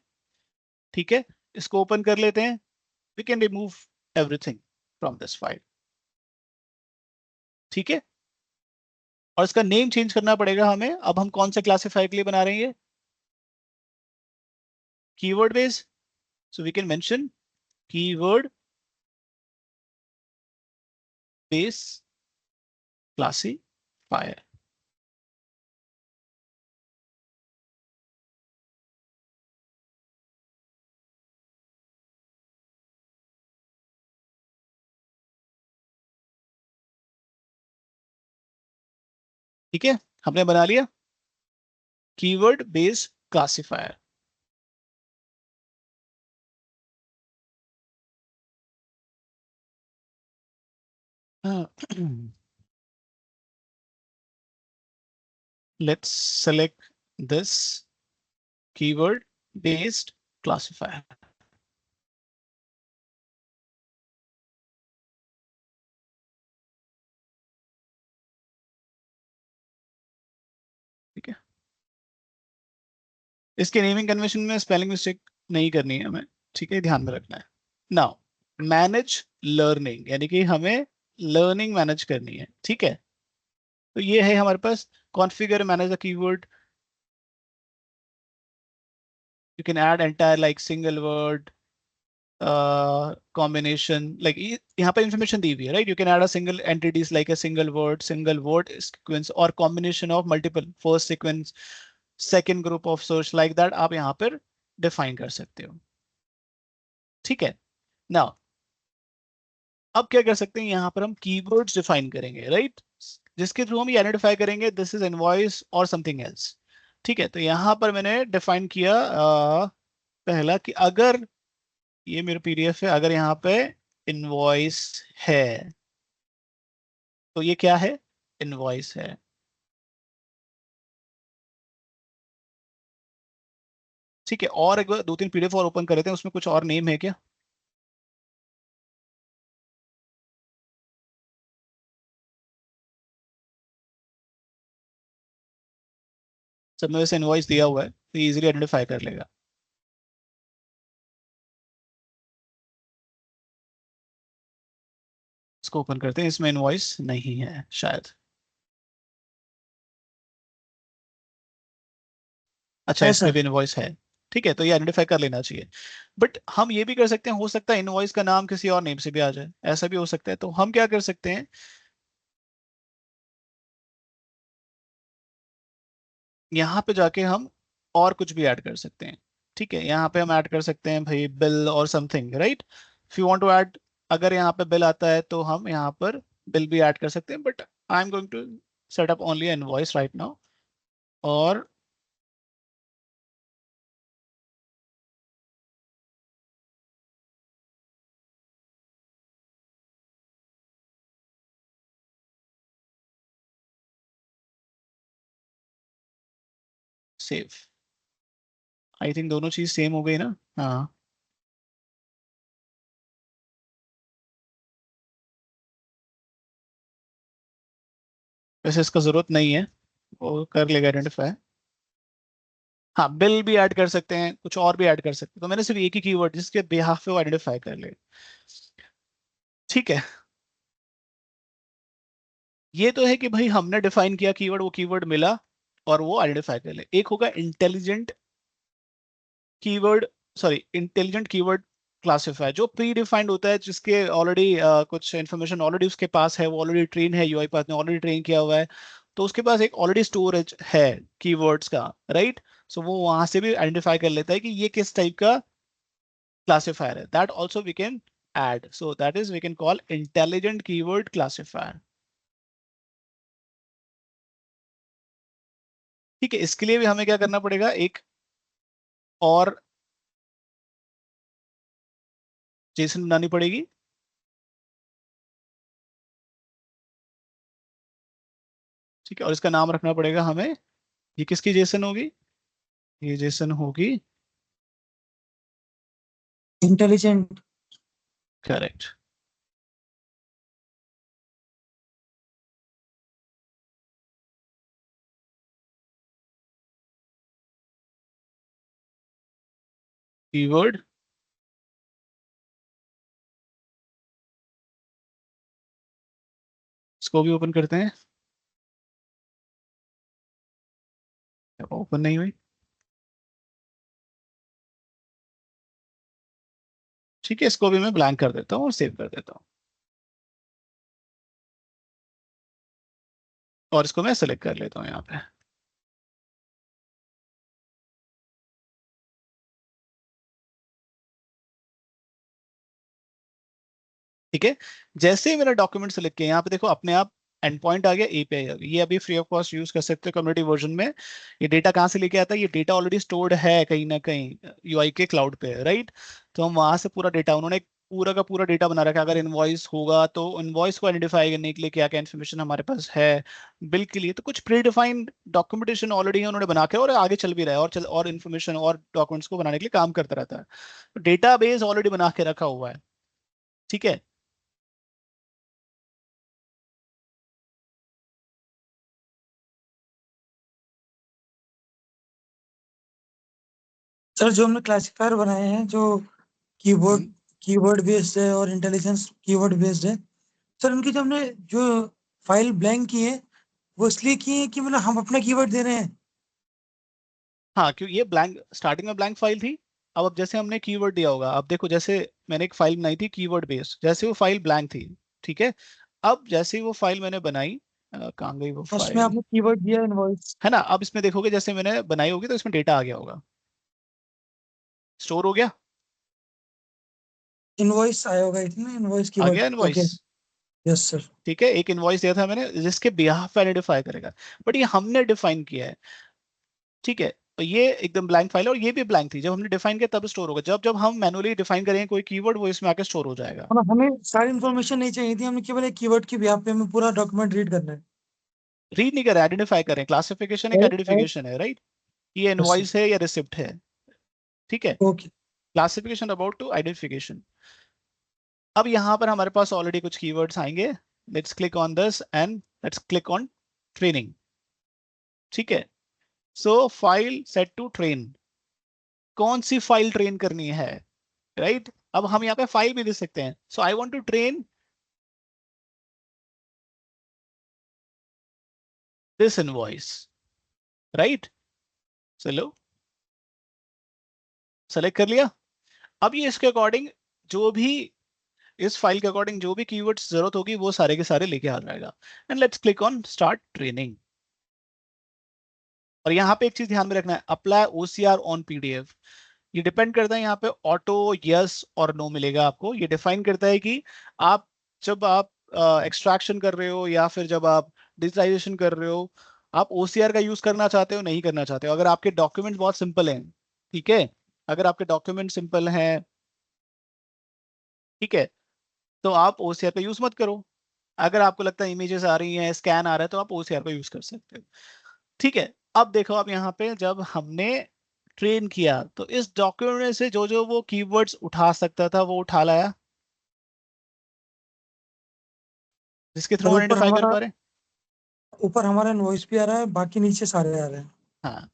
ठीक है, इसको ओपन कर लेते हैं, we can remove everything from this file. ठीक है, और इसका नेम चेंज करना पड़ेगा हमें। अब हम कौन से क्लासिफायर के लिए बना रहे हैं, keyword base, so we can mention keyword base classifier. ठीक है, हमने बना लिया keyword based classifier. Let's select this keyword based classifier. ठीक है, इसके नेमिंग कन्वेंशन में स्पेलिंग मिस्टेक नहीं करनी है हमें, ठीक है, ध्यान में रखना है। नाउ मैनेज लर्निंग, यानी कि हमें लर्निंग मैनेज करनी है। ठीक है, तो ये है हमारे पास configure manage the keyword. You can add entire like single word combination, like यहाँ पे information दी हुई है, right? You can add a single entities like a single word sequence or combination of multiple first sequence, second group of search, like that आप यहाँ पर define कर सकते हो। ठीक है, now अब क्या कर सकते हैं, यहाँ पर हम keywords define करेंगे, right? जिसके थ्रू हम ये आइडेंटिफाई करेंगे दिस इज इनवॉइस और समथिंग एल्स। ठीक है, तो यहाँ पर मैंने डिफाइन किया पहला कि अगर ये मेरा पीडीएफ है, अगर यहाँ पे इनवॉइस है तो ये क्या है, इनवॉइस है। ठीक है, और एक बार दो तीन पीडीएफ और ओपन कर लेते हैं, उसमें कुछ और नेम है क्या, सब में वैसे इनवॉइस दिया हुआ है तो इजीली आइडेंटिफाई कर लेगा। इसको ओपन करते हैं, इसमें इनवॉइस नहीं है शायद, अच्छा है इसमें सर। भी इनवॉइस है। ठीक है, तो ये आइडेंटिफाई कर लेना चाहिए। बट हम ये भी कर सकते हैं, हो सकता है इनवॉइस का नाम किसी और नेम से भी आ जाए, ऐसा भी हो सकता है। तो हम क्या कर सकते हैं, यहाँ पे जाके हम और कुछ भी ऐड कर सकते हैं। ठीक है, यहाँ पे हम ऐड कर सकते हैं भाई बिल और something, right. If you want to add, अगर यहाँ पे बिल आता है तो हम यहाँ पर बिल भी ऐड कर सकते हैं, but I am going to set up only invoice right now. और सेव, आई थिंक दोनों चीज सेम हो गई ना। हाँ, वैसे इसका जरूरत नहीं है, वो कर लेगा आइडेंटिफाई। हाँ, बिल भी ऐड कर सकते हैं, कुछ और भी ऐड कर सकते हैं, तो मैंने सिर्फ एक ही कीवर्ड जिसके बिहाफ पे वो आइडेंटिफाई कर ले। ठीक है, ये तो है कि भाई हमने डिफाइन किया कीवर्ड, वो कीवर्ड मिला और वो आइडेंटिफाई कर ले। एक होगा intelligent keyword, sorry intelligent keyword classifier, जो प्री डिफाइंड होता है, जिसके ऑलरेडी कुछ इन्फॉर्मेशन ऑलरेडी उसके पास है, वो ऑलरेडी ट्रेन है, यूआई पाथ ने ऑलरेडी ट्रेन किया हुआ है, तो उसके पास एक ऑलरेडी स्टोरेज है कीवर्ड्स का, राइट। सो वो वहां से भी आइडेंटिफाई कर लेता है कि ये किस टाइप का क्लासिफायर है। That also we can add, so that is we can call intelligent keyword classifier। ठीक है, इसके लिए भी हमें क्या करना पड़ेगा, एक और जेसन बनानी पड़ेगी। ठीक है, और इसका नाम रखना पड़ेगा हमें, ये किसकी जेसन होगी, ये जेसन होगी, इंटेलिजेंट। करेक्ट। कीवर्ड इसको भी ओपन करते हैं, ओपन नहीं हुई। ठीक है, इसको भी मैं ब्लैंक कर देता हूँ और सेव कर देता हूँ, और इसको मैं सेलेक्ट कर लेता हूँ यहाँ पे। ठीक है, जैसे ही मेरा डॉक्यूमेंट सेलेक्ट किया, यहाँ पे देखो अपने आप एंड पॉइंट आ गया, एपीआई आ गई। ये अभी फ्री ऑफ कॉस्ट यूज कर सकते हो कम्युनिटी वर्जन में। ये डेटा कहाँ से लेके आता है, ये डेटा ऑलरेडी स्टोर्ड है कहीं ना कहीं यूआई के क्लाउड पे, राइट। तो हम वहां से पूरा डेटा, उन्होंने पूरा का पूरा डेटा बना रखा है। अगर इनवॉइस होगा तो इनवॉइस को आइडेंटिफाई करने के लिए क्या क्या इन्फॉर्मेशन हमारे पास है, बिल के लिए तो कुछ प्री डिफाइंड डॉक्यूमेंटेशन ऑलरेडी उन्होंने बना के और आगे चल भी रहा है, और इन्फॉर्मेशन और डॉक्यूमेंट्स को बनाने के लिए काम करता रहता है। डेटा बेस ऑलरेडी बना के रखा हुआ है। ठीक है, सर जो हमने क्लासिफायर बनाए हैं, जो कीवर्ड कीवर्ड बेस्ड है और इंटेलिजेंस कीवर्ड बेस्ड है, सर उनकी जो हमने जो फाइल ब्लैंक की है, वो इसलिए की है कि मतलब हम अपना कीवर्ड दे रहे हैं। हाँ, क्यों ये ब्लैंक, स्टार्टिंग में ब्लैंक फाइल थी। अब जैसे हमने कीवर्ड दिया होगा, अब देखो जैसे मैंने एक फाइल बनाई थी कीवर्ड बेस्ड, जैसे वो फाइल ब्लैंक थी। ठीक है, अब जैसे ही वो फाइल मैंने बनाई, कहाँ गई वो उसमें फाइल, आपने कीवर्ड दिया इनवॉइस। है ना। अब इसमें देखोगे जैसे मैंने बनाई होगी तो इसमें डेटा आ गया होगा, स्टोर हो गया, इनवॉइस आया होगा, इतना इनवॉइस आ गया keyword. Invoice. Okay. Yes sir. ठीक है, एक इनवॉइस दिया था मैंने जिसके बिहाफ पे आइडेंटिफाई करेगा, बट ये हमने डिफाइन किया है। ठीक है, तो ये एकदम ब्लैंक फाइल है, और ये भी ब्लैंक थी। जब हमने डिफाइन किया तब स्टोर होगा, जब जब हम मैनुअली डिफाइन करेंगे कोई कीवर्ड, वो इसमें आके स्टोर हो जाएगा। हमें सारी इन्फॉर्मेशन नहीं चाहिए थी, हमें केवल एक कीवर्ड की बिहाफ पे हमें पूरा डॉक्यूमेंट रीड करना है। रीड नहीं करें, आइडेंटिफाई करें। क्लासिफिकेशन एक राइट। आइडेंटिफिकेशन है, राइट। ये यस सर। इनवॉइस है या रिसिप्ट है। ठीक है, okay. Classification about to identification. अब यहाँ पर हमारे पास ऑलरेडी कुछ कीवर्ड्स आएंगे। Let's click on this and let's click on training. ठीक है, so file set to train, कौन सी फाइल ट्रेन करनी है, राइट। अब हम यहाँ पे फाइल भी दे सकते हैं, so I want to train this invoice, right. चलो, सेलेक्ट कर लिया। अब ये इसके अकॉर्डिंग जो भी इस फाइल के अकॉर्डिंग जो भी कीवर्ड्स जरूरत होगी वो सारे के सारे लेके आ जाएगा। And let's click on start training. और यहाँ पे एक चीज ध्यान में रखना है, अप्लाई ओसीआर ऑन पीडीएफ। ये डिपेंड करता है, यहाँ पे ऑटो यस और नो मिलेगा आपको। ये डिफाइन करता है कि आप जब आप एक्सट्रैक्शन कर रहे हो या फिर जब आप डिजिटाइजेशन कर रहे हो, आप ओसीआर का यूज करना चाहते हो नहीं करना चाहते हो। अगर आपके डॉक्यूमेंट बहुत सिंपल हैं, ठीक है, अगर आपके डॉक्यूमेंट सिंपल हैं, ठीक है, तो आप ओसीआर का यूज मत करो। अगर आपको लगता है इमेजेस आ रही हैं, स्कैन आ रहा है, तो आप ओसीआर का यूज कर सकते हो। ठीक है, अब देखो, अब यहाँ पे जब हमने ट्रेन किया तो इस डॉक्यूमेंट में से जो जो वो कीवर्ड्स उठा सकता था वो उठा लाया, जिसके थ्रू सर आइडेंटिफाई कर पा रहे हैं। ऊपर हमारा इनवॉइस भी आ रहा है, बाकी नीचे सारे आ रहे हैं। हाँ,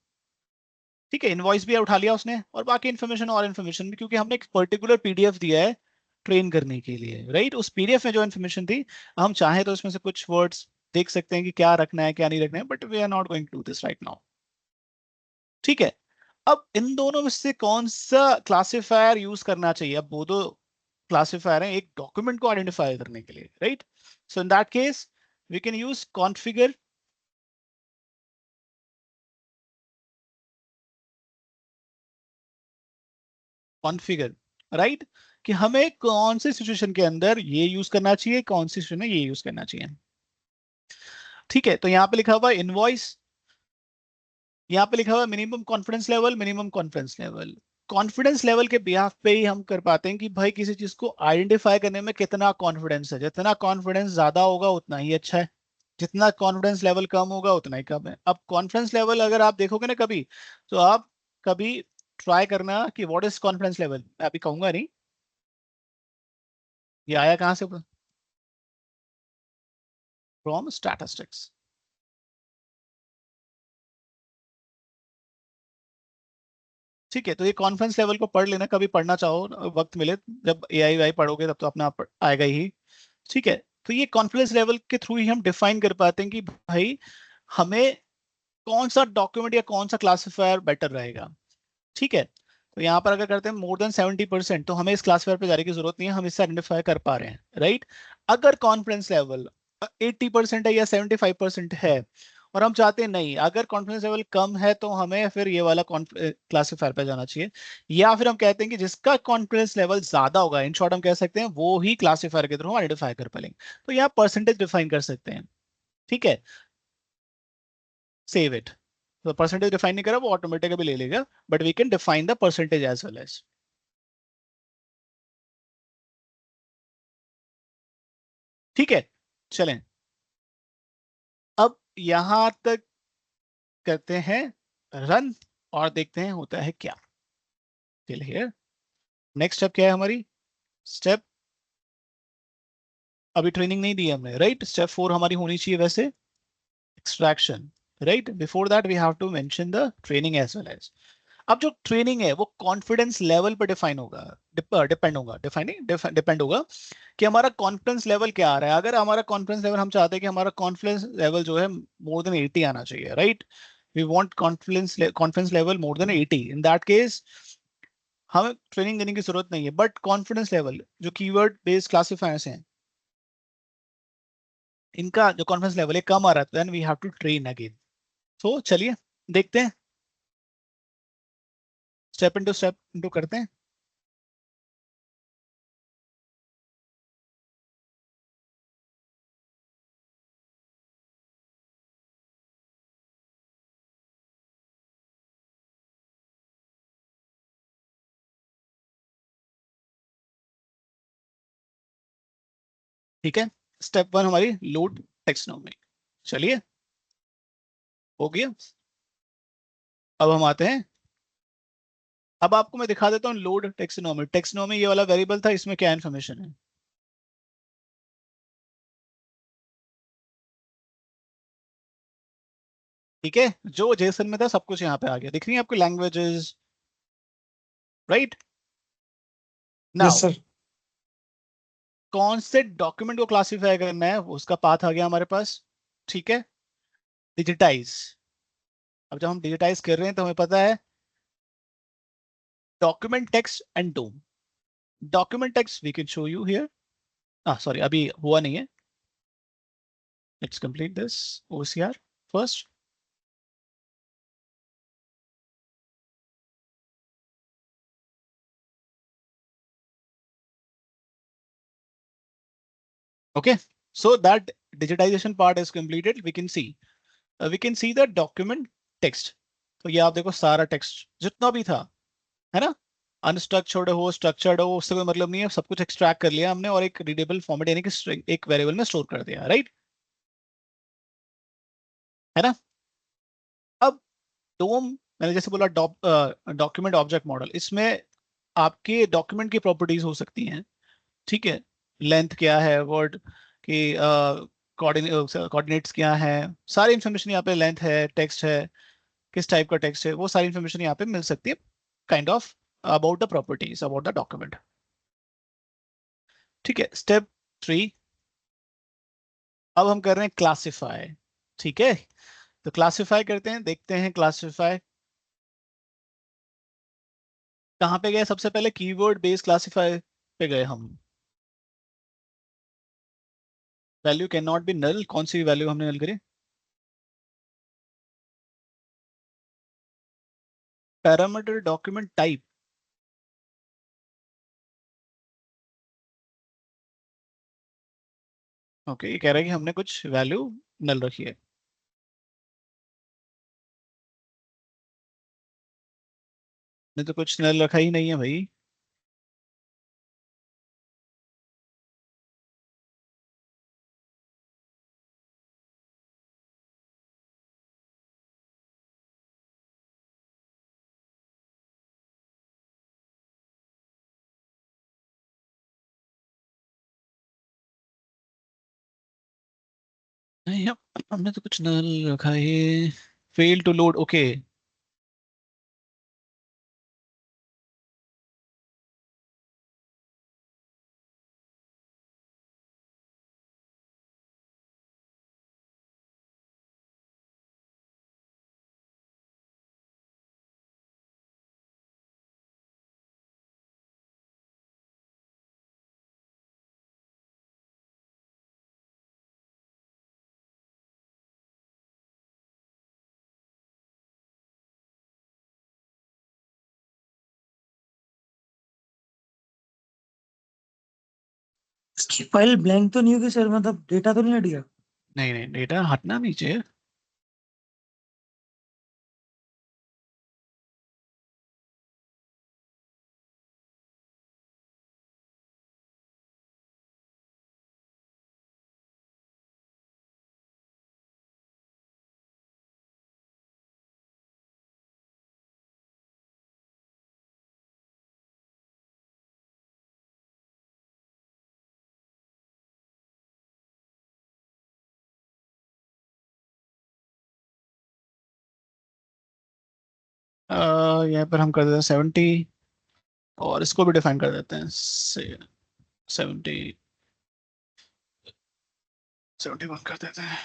ठीक है, इनवॉइस भी उठा लिया उसने, और बाकी इन्फॉर्मेशन और इन्फॉर्मेशन भी, क्योंकि हमने एक पर्टिकुलर पीडीएफ दिया है ट्रेन करने के लिए, राइट। उस पीडीएफ में जो इन्फॉर्मेशन थी, हम चाहे तो इसमें से कुछ वर्ड्स देख सकते हैं कि क्या रखना है क्या नहीं रखना है, but we are not going to do this right now. ठीक है, अब इन दोनों में से कौन सा क्लासिफायर यूज करना चाहिए? अब वो दो क्लासिफायर हैं एक डॉक्यूमेंट को आइडेंटिफाई करने के लिए, right. So in that case we can use configure, configure, right, कि हमें कौन सी सिचुएशन के अंदर ये यूज करना चाहिए, कौन सी सिचुएशन में ये यूज करना चाहिए। ठीक है, तो यहाँ पे लिखा हुआ इनवॉइस, यहाँ पे लिखा हुआ minimum confidence level, minimum confidence level. Confidence level के बिहाफ पे ही हम कर पाते हैं कि भाई किसी चीज को आइडेंटिफाई करने में कितना कॉन्फिडेंस है। जितना कॉन्फिडेंस ज्यादा होगा उतना ही अच्छा है, जितना कॉन्फिडेंस लेवल कम होगा उतना ही कम है। अब कॉन्फिडेंस लेवल अगर आप देखोगे ना कभी, तो आप कभी ट्राई करना कि व्हाट इज कॉन्फिडेंस लेवल। मैं अभी कहूंगा नहीं, ये आया कहाँ से? From statistics. ठीक है, तो ये कॉन्फिडेंस लेवल को पढ़ लेना, कभी पढ़ना चाहो वक्त मिले, जब एआई वाई पढ़ोगे तब तो अपना आप आएगा ही। ठीक है, तो ये कॉन्फिडेंस लेवल के थ्रू ही हम डिफाइन कर पाते हैं कि भाई हमें कौन सा डॉक्यूमेंट या कौन सा क्लासिफायर बेटर रहेगा। ठीक है, तो यहाँ पर अगर करते हैं मोर देन 70%, तो हमें इस क्लासिफायर पे जाने की जरूरत नहीं है, हम इससे आइडेंटिफाई कर पा रहे हैं, राइट। अगर कॉन्फिडेंस लेवल 80% है या 75% है, और हम चाहते हैं नहीं, अगर कॉन्फिडेंस लेवल कम है, तो हमें फिर ये वाला क्लासिफायर पे जाना चाहिए। या फिर हम कहते हैं कि जिसका कॉन्फिडेंस लेवल ज्यादा होगा, इन शॉर्ट हम कह सकते हैं वो ही क्लासिफायर के थ्रू हम आइडेंटिफाई कर पाएंगे। तो यहाँ परसेंटेज डिफाइन कर सकते हैं। ठीक है, सेव इट। तो परसेंटेज डिफाइन नहीं करा, वो ऑटोमेटिकली ले लेगा, but we can define the percentage as well as. ठीक है, चलें, अब यहां तक करते हैं रन, और देखते हैं होता है क्या। टिल हियर, नेक्स्ट स्टेप क्या है हमारी? स्टेप, अभी ट्रेनिंग नहीं दी हमने, राइट। स्टेप 4 हमारी होनी चाहिए वैसे, extraction, right. Before that we have to mention the training as well as. अब जो ट्रेनिंग है वो कॉन्फिडेंस लेवल पर डिफाइन होगा, डिपेंड होगा, डिपेंड होगा कि हमारा कॉन्फिडेंस लेवल क्या आ रहा है। अगर हमारा कॉन्फिडेंस लेवल, हम चाहते हैं कि हमारा कॉन्फिडेंस लेवल जो है मोर देन 80 आना चाहिए, right. We want confidence level more than 80। In that case हमें ट्रेनिंग देने की जरूरत नहीं है, बट कॉन्फिडेंस लेवल जो कीवर्ड बेस्ड क्लासिफायर्स हैं, इनका जो कॉन्फिडेंस लेवल है कम आ रहा है, then we have to train again. तो चलिए देखते हैं, स्टेप इनटू करते हैं। ठीक है, स्टेप 1 हमारी लोड टेक्सोनॉमी। चलिए, हो गया। अब हम आते हैं, अब आपको मैं दिखा देता हूँ लोड टेक्सोनॉमी। टेक्सोनॉमी ये वाला वेरिएबल था, इसमें क्या इन्फॉर्मेशन है। ठीक है, जो जेसन में था सब कुछ यहाँ पे आ गया, दिख रही है आपको languages, right. Yes now sir. कौन से डॉक्यूमेंट को क्लासिफाई करना है, उसका पाथ आ गया हमारे पास। ठीक है, डिजिटाइज। अब जब हम डिजिटाइज कर रहे हैं तो हमें पता है document text and DOM. Document text we can show you here. Sorry, अभी हुआ नहीं है. Let's complete this OCR first. Okay, so that digitization part is completed. We can see the document text. तो ये आप देखो सारा टेक्स्ट जितना भी था, है ना, अनस्ट्रक्चर्ड हो स्ट्रक्चर्ड हो उससे कोई मतलब नहीं है, सब कुछ एक्सट्रैक्ट कर लिया हमने और एक रीडेबल फॉर्मेट यानी कि एक वेरिएबल में स्टोर कर दिया, राइट, है ना. अब डोम मैंने जैसे बोला डॉक्यूमेंट ऑब्जेक्ट मॉडल, इसमें आपके डॉक्यूमेंट की प्रॉपर्टीज हो सकती हैं, ठीक है, लेंथ क्या है, वर्ड की कोऑर्डिनेट्स क्या है, सारी इंफॉर्मेशन यहाँ पे, लेंथ है, टेक्स्ट है, किस टाइप का टेक्स्ट है, वो सारी इंफॉर्मेशन यहाँ पे मिल सकती है, kind of about the properties about the document. ठीक है, स्टेप 3. अब हम कर रहे हैं क्लासिफाई. ठीक है, तो क्लासिफाई करते हैं, देखते हैं क्लासिफाई कहाँ पे गए. सबसे पहले कीवर्ड बेस्ड क्लासिफाई पे गए हम. Value can not be null, कौन सी वैल्यू हमने नल करी, पैरामीटर डॉक्यूमेंट टाइप. ओके, ये कह रहा है कि हमने कुछ वैल्यू नल रखी है. नहीं तो कुछ नल रखा ही नहीं है भाई. नहीं, हमने तो कुछ नल रखा है. Fail to load, okay. इसकी फाइल ब्लैंक तो नहीं होगी सर, मतलब डेटा तो नहीं हट गया? नहीं नहीं, डेटा हटना नहीं चाहिए. यहाँ पर हम कर देते हैं 70 और इसको भी डिफाइन कर देते हैं 70, 71 कर देते हैं.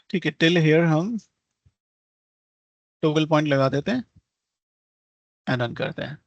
ठीक है, टिल हियर हम टोगल पॉइंट लगा देते हैं एंड रन करते हैं.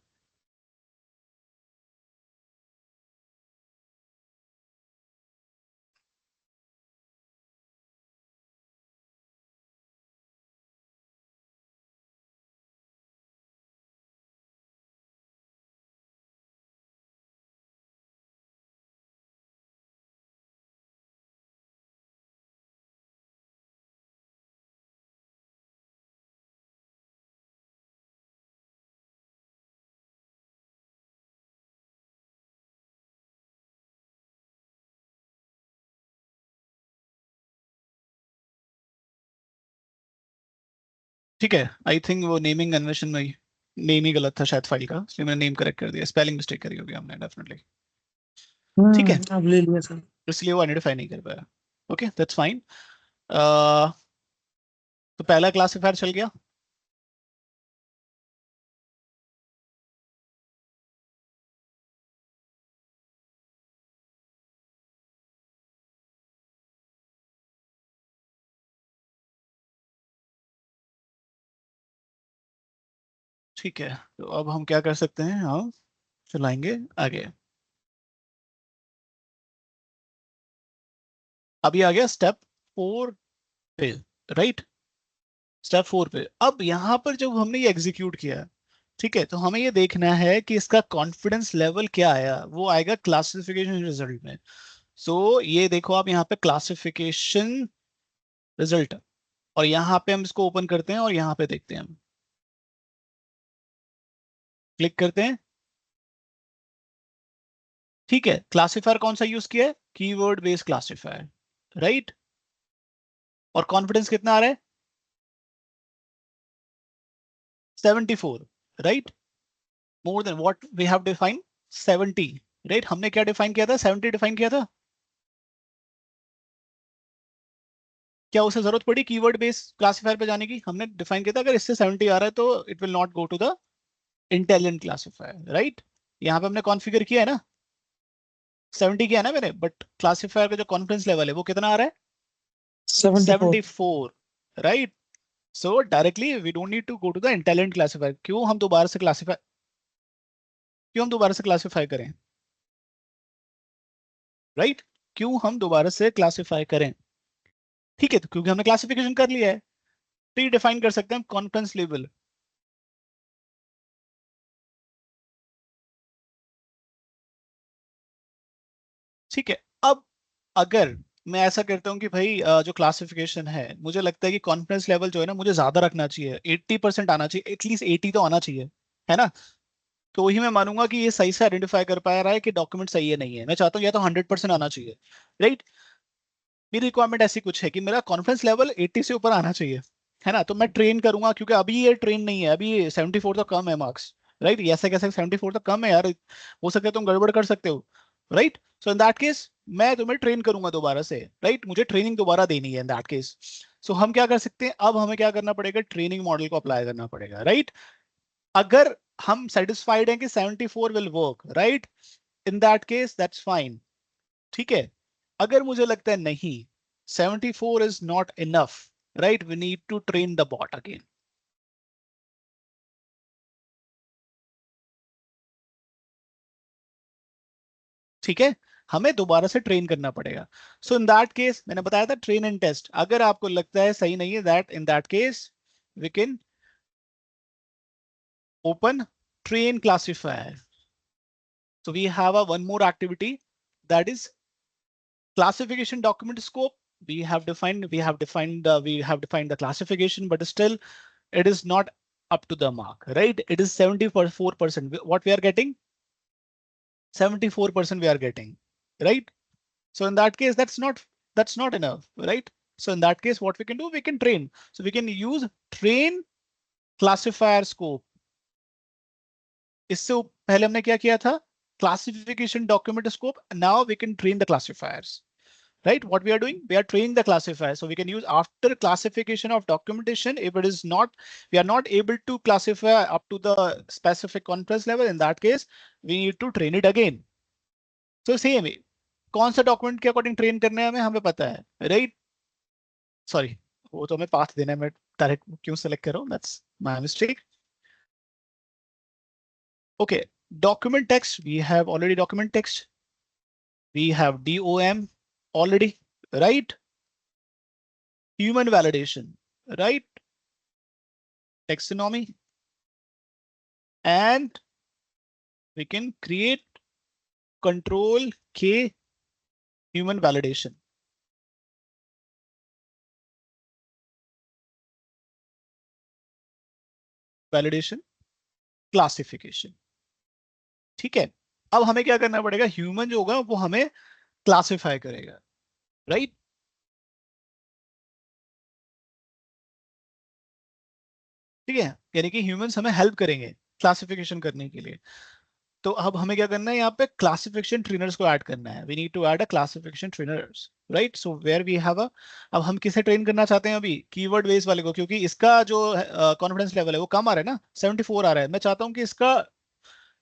ठीक है, आई थिंक वो नेमिंग कन्वेंशन में नेम ही गलत था शायद फाइल का, इसलिए मैंने नेम करेक्ट कर दिया. स्पेलिंग मिस्टेक करी होगी हमने डेफिनेटली. ठीक है, अब ले लिया सर. इसलिए वो आइडेंटिफाई नहीं कर पाया. Okay, that's fine. तो पहला क्लासिफायर चल गया. ठीक है, तो अब हम क्या कर सकते हैं, हम चलाएंगे आगे। अभी आ गया स्टेप 4 पे, राइट। स्टेप 4 पे अब यहां पर जब हमने ये एग्जीक्यूट किया, ठीक है, तो हमें ये देखना है कि इसका कॉन्फिडेंस लेवल क्या आया, वो आएगा क्लासिफिकेशन रिजल्ट में। सो ये देखो आप यहाँ पे क्लासिफिकेशन रिजल्ट, और यहाँ पे हम इसको ओपन करते हैं और यहाँ पे देखते हैं, हम क्लिक करते हैं। ठीक है, क्लासिफायर कौन सा यूज किया है, कीवर्ड बेस्ड क्लासिफायर, राइट। और कॉन्फिडेंस कितना आ रहा है, 74, right. More than what we have defined, 70, right. हमने क्या डिफाइन किया था, 70 डिफाइन किया था। क्या उसे जरूरत पड़ी कीवर्ड बेस्ड क्लासिफायर पे जाने की, हमने डिफाइन किया था अगर इससे 70 आ रहा है तो it will not go to the intelligent classifier, right. यहाँ पे हमने कॉन्फ़िगर किया है ना, 70 किया है ना मैंने, बट क्लासिफायर का जो कॉन्फिडेंस लेवल है वो कितना आ रहा है, 74। 74, right. So directly we don't need to go to the intelligent classifier. क्यों हम दोबारा से क्लासिफाई करें, राइट। क्यों हम दोबारा से क्लासिफाई करें, ठीक है, तो क्योंकि हमने क्लासिफिकेशन कर लिया है, प्री डिफाइन कर सकते हैं कॉन्फिडेंस लेवल। ठीक है, अब अगर मैं ऐसा करता हूँ कि भाई जो क्लासिफिकेशन है, मुझे लगता है कि कॉन्फिडेंस लेवल जो है ना मुझे ज्यादा रखना चाहिए, 80% आना चाहिए, एटलीस्ट 80 तो आना चाहिए, है ना। तो ही मैं मानूंगा कि ये सही से आइडेंटिफाई कर पा रहा है कि डॉक्यूमेंट सही है नहीं है। मैं चाहता हूँ या तो 100% आना चाहिए, राइट। मेरी रिक्वायरमेंट ऐसी कुछ है कि मेरा कॉन्फिडेंस लेवल 80 से ऊपर आना चाहिए, है ना। तो मैं ट्रेन करूंगा, क्योंकि अभी ये ट्रेन नहीं है, अभी 74 तो कम है मार्क्स, राइट। ऐसे कैसे 74 तो कम है यार, हो सकता है तुम गड़बड़ कर सकते हो, right. So in that case मैं तुम्हें ट्रेन करूंगा दोबारा से, राइट। मुझे ट्रेनिंग दोबारा देनी है इन दैट केस। सो हम क्या कर सकते हैं, अब हमें क्या करना पड़ेगा, ट्रेनिंग मॉडल को अप्लाई करना पड़ेगा, राइट। अगर हम सेटिस्फाइड हैं कि 74 will work, right, in that case that's fine, ठीक है। अगर मुझे लगता है नहीं, 74 is not enough, right, we need to train the bot again, ठीक है, हमें दोबारा से ट्रेन करना पड़ेगा। सो इन दैट केस मैंने बताया था ट्रेन एंड टेस्ट, अगर आपको लगता है सही नहीं है, that in that case we can open train classifier. So we have a one more activity, that is classification document scope. We have defined the classification, but still it is not up to the mark, right. It is 74%. What we are getting, 74% we are getting, right. So in that case, that's not enough, right. So in that case, what we can do, we can train. So we can use train classifier scope. इससे पहले हमने क्या किया था, classification document scope. Now we can train the classifiers, right. What we are doing, we are training the classifier. So we can use after classification of documentation. If it is not, we are not able to classify up to the specific confidence level, in that case we need to train it again. So same, कौन सा document के according train करने हैं हमें पता है, right. Sorry, वो तो हमें पाथ देना है, मैं डायरेक्ट क्यों सेलेक्ट कर रहा हूँ, that's my mistake. Okay, document text, we have already document text, we have DOM already, right. Human validation, right, taxonomy, and we can create control K human validation. Validation classification, ठीक है। अब हमें क्या करना पड़ेगा, ह्यूमन जो होगा वो हमें क्लासिफाई करेगा, राइट। ठीक है, यानी कि ह्यूमंस हमें हेल्प करेंगे क्लासिफिकेशन करने के लिए। तो अब हमें क्या करना है, यहाँ पे क्लासिफिकेशन ट्रेनर्स को ऐड करना है। We need to add a classification trainers, right. So where we have a, अब हम किसे ट्रेन करना चाहते हैं, अभी कीवर्ड बेस वाले को, क्योंकि इसका जो कॉन्फिडेंस लेवल है वो कम आ रहा है ना, 74 आ रहा है। मैं चाहता हूँ कि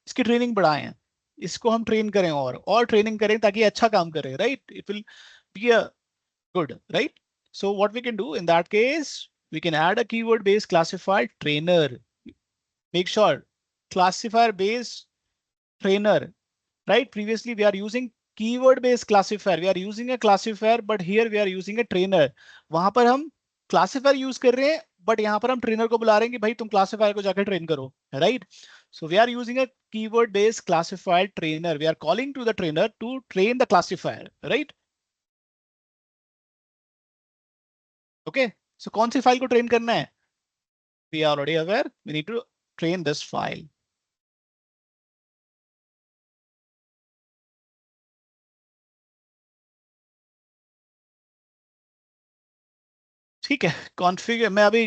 इसकी ट्रेनिंग बढ़ाएं, इसको हम ट्रेन करें और ट्रेनिंग करें ताकि अच्छा काम करे, right. It will be a good, right. So what we can do in that case, we can add a keyword based classified trainer. make sure classifier based trainer, right? Previously we are using keyword based classifier, we are using a classifier, but here we are using a trainer. वहां पर हम classifier use कर रहे हैं, but यहाँ पर हम trainer को बुला रहे हैं कि भाई तुम क्लासिफायर को जाकर ट्रेन करो, right? So we are using a keyword based classifier trainer, we are calling to the trainer to train the classifier, right? Okay, so कौन सी फाइल को ट्रेन करना है? We are already aware, we need to train this file. ठीक है, configure मैं अभी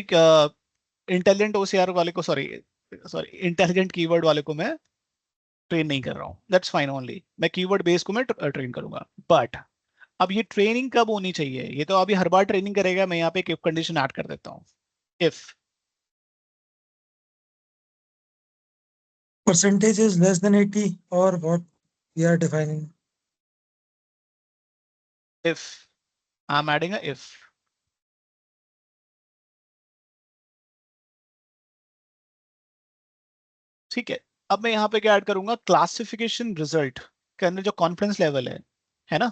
intelligent OCR वाले को, सॉरी सॉरी इंटेलिजेंट कीवर्ड वाले को मैं ट्रेन नहीं कर रहा हूँ. दैट्स फाइन, ओनली मैं कीवर्ड बेस को मैं ट्रेन करूंगा. बट अब ये ट्रेनिंग कब होनी चाहिए? ये तो अभी हर बार ट्रेनिंग करेगा. मैं यहाँ पे एक कंडीशन ऐड कर देता हूँ. If percentage is less than 80 or what we are defining. if I'm adding a if, ठीक है. अब मैं यहाँ पे क्या ऐड करूंगा? क्लासिफिकेशन रिजल्ट के अंदर जो कॉन्फिडेंस लेवल है ना,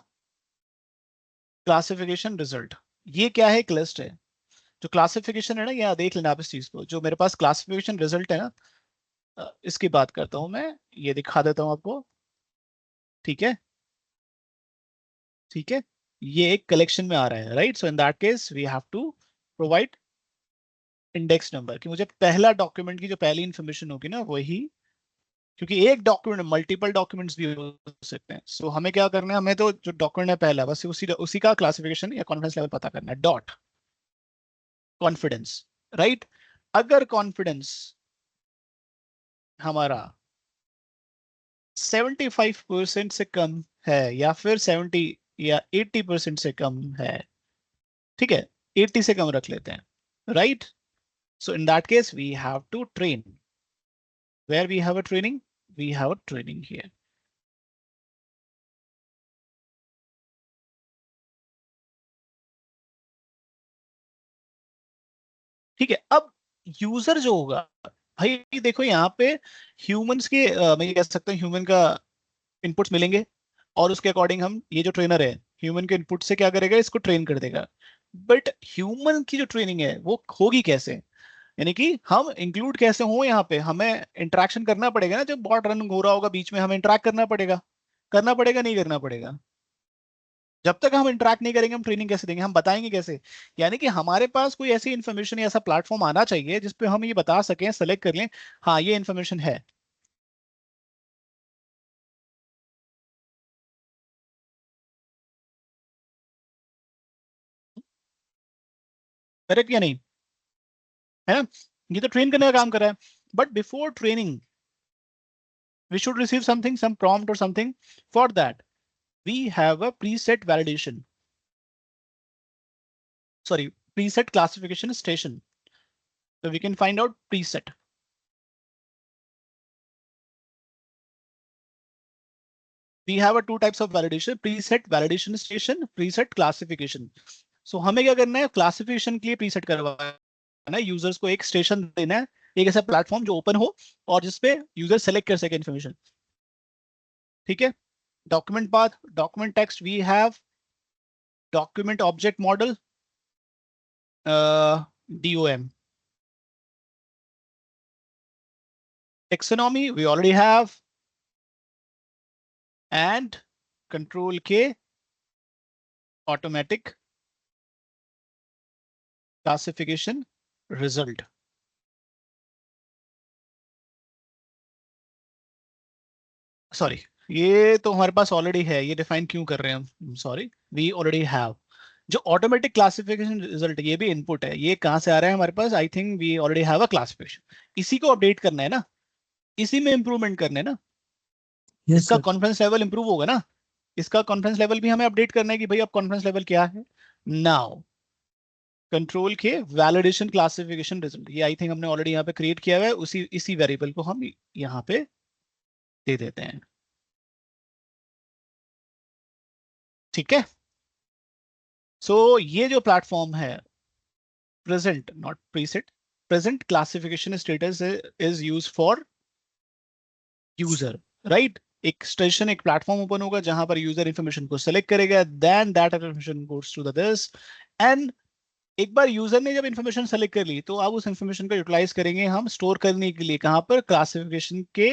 क्लासिफिकेशन रिजल्ट, ये क्या है? एक लिस्ट है. जो क्लासिफिकेशन है ना, यहाँ देख लेना आप इस चीज को. जो मेरे पास क्लासिफिकेशन रिजल्ट है ना, इसकी बात करता हूं मैं, ये दिखा देता हूं आपको. ठीक है, ठीक है, ये एक कलेक्शन में आ रहा है, right? So in that case we have to provide index number, कि मुझे पहला डॉक्यूमेंट की जो पहली इंफॉर्मेशन होगी ना वही, क्योंकि एक डॉक्यूमेंट मल्टीपल डॉक्यूमेंट्स भी हो सकते हैं. सो हमें क्या करना है? हमें तो जो डॉक्यूमेंट है पहला, बस उसी उसी का क्लासिफिकेशन या कॉन्फिडेंस लेवल पता करना है. Dot confidence, right? अगर कॉन्फिडेंस हमारा 75% से कम है, या फिर 70 या 80% से कम है, ठीक है, 80 से कम रख लेते हैं, right? So in that case we have to train. Where we have a training? We have a training here. ठीक है. अब यूजर जो होगा, भाई देखो यहाँ पे ह्यूमंस के मैं ये कह सकता हूँ ह्यूमन का इनपुट्स मिलेंगे, और उसके अकॉर्डिंग हम, ये जो ट्रेनर है ह्यूमन के इनपुट से क्या करेगा? इसको ट्रेन कर देगा. बट ह्यूमन की जो ट्रेनिंग है वो होगी कैसे? यानी कि हम इंक्लूड कैसे हो यहाँ पे? हमें इंटरेक्शन करना पड़ेगा ना, जब बॉट रन हो रहा होगा बीच में, हमें इंटरेक्ट करना पड़ेगा नहीं करना पड़ेगा? जब तक हम इंटरेक्ट नहीं करेंगे हम ट्रेनिंग कैसे देंगे? हम बताएंगे कैसे? यानी कि हमारे पास कोई ऐसी इन्फॉर्मेशन या ऐसा प्लेटफॉर्म आना चाहिए जिसपे हम ये बता सकें, सेलेक्ट कर लें, हाँ ये इन्फॉर्मेशन है. करेक्ट या नहीं? है ना? ये तो ट्रेन करने का काम कर रहा है. But before training we should receive something, some prompt or something. For that we have a preset validation, sorry, preset classification station. So we can find out preset. We have a two types of validation: preset validation station, preset classification. So हमें क्या करना है? Classification के लिए preset करवाना है, users को एक स्टेशन देना है, एक ऐसा प्लेटफॉर्म जो ओपन हो और जिसपे यूजर सेलेक्ट कर सके इन्फॉर्मेशन. ठीक है. Document path, document text, we have document object model, DOM. Taxonomy we already have, and Control K, automatic classification result. Sorry, ये तो हमारे पास ऑलरेडी है. ये डिफाइन क्यों कर रहे हैं हम? Sorry, we already have. जो ऑटोमेटिक क्लासिफिकेशन रिजल्ट, ये भी इनपुट है. ये कहां से आ रहा है हमारे पास? I think we already have a classification. इसी को अपडेट करना है ना, इसी में इंप्रूवमेंट करना है ना. Yes, इसका sir. कॉन्फिडेंस लेवल इंप्रूव होगा ना, इसका कॉन्फिडेंस लेवल भी हमें अपडेट करना है कि भाई अब कॉन्फिडेंस लेवल क्या है. नाउ कंट्रोल के वैलिडेशन क्लासिफिकेशन रिजल्ट, ये आई थिंक हमने ऑलरेडी यहाँ पे क्रिएट किया हुआ है. उसी इसी वेरिएबल को हम यहाँ पे दे देते हैं. ठीक है. सो ये जो प्लेटफॉर्म है, present not preset, present classification status is used for user, right? एक स्टेशन, एक प्लेटफॉर्म ओपन होगा जहां पर यूजर इंफॉर्मेशन को सेलेक्ट करेगा, then that information goes to the this, and एक बार यूजर ने जब इंफॉर्मेशन सेलेक्ट कर ली तो अब उस इंफॉर्मेशन को यूटिलाइज करेंगे हम स्टोर करने के लिए, कहां पर? क्लासिफिकेशन के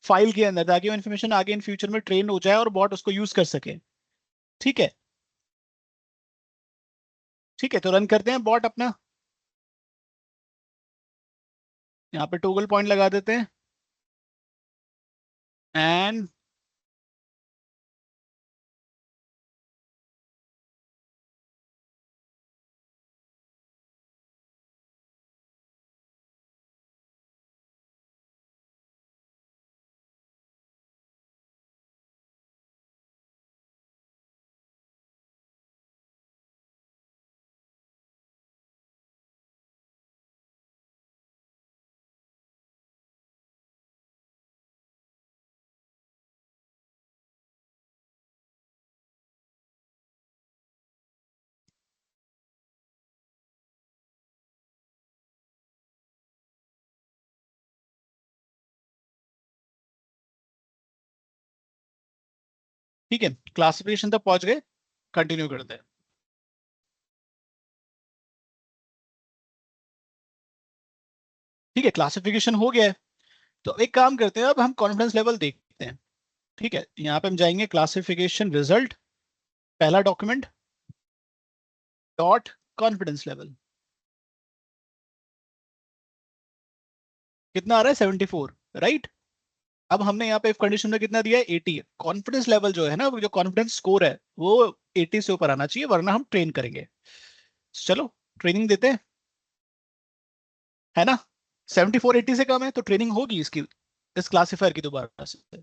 फाइल के अंदर, ताकि वो इन्फॉर्मेशन आगे इन फ्यूचर में ट्रेन हो जाए और बॉट उसको यूज कर सके। ठीक है, ठीक है, तो रन करते हैं बॉट अपना। यहाँ पे टॉगल पॉइंट लगा देते हैं एंड ठीक है, क्लासिफिकेशन तक पहुंच गए, कंटिन्यू करते हैं। ठीक है, क्लासिफिकेशन हो गया है, तो एक काम करते हैं, अब हम कॉन्फिडेंस लेवल देखते हैं। ठीक है, यहाँ पे हम जाएंगे क्लासिफिकेशन रिजल्ट, पहला डॉक्यूमेंट, डॉट कॉन्फिडेंस लेवल, कितना आ रहा है? 74, राइट? अब हमने यहाँ पे इफ कंडीशन में कितना दिया है? 80। कॉन्फिडेंस लेवल जो है ना, जो कॉन्फिडेंस स्कोर है वो 80 से ऊपर आना चाहिए, वरना हम ट्रेन करेंगे। चलो ट्रेनिंग देते हैं, है ना? 74 80 से कम है तो ट्रेनिंग होगी इसकी, इस क्लासिफायर की दोबारा से।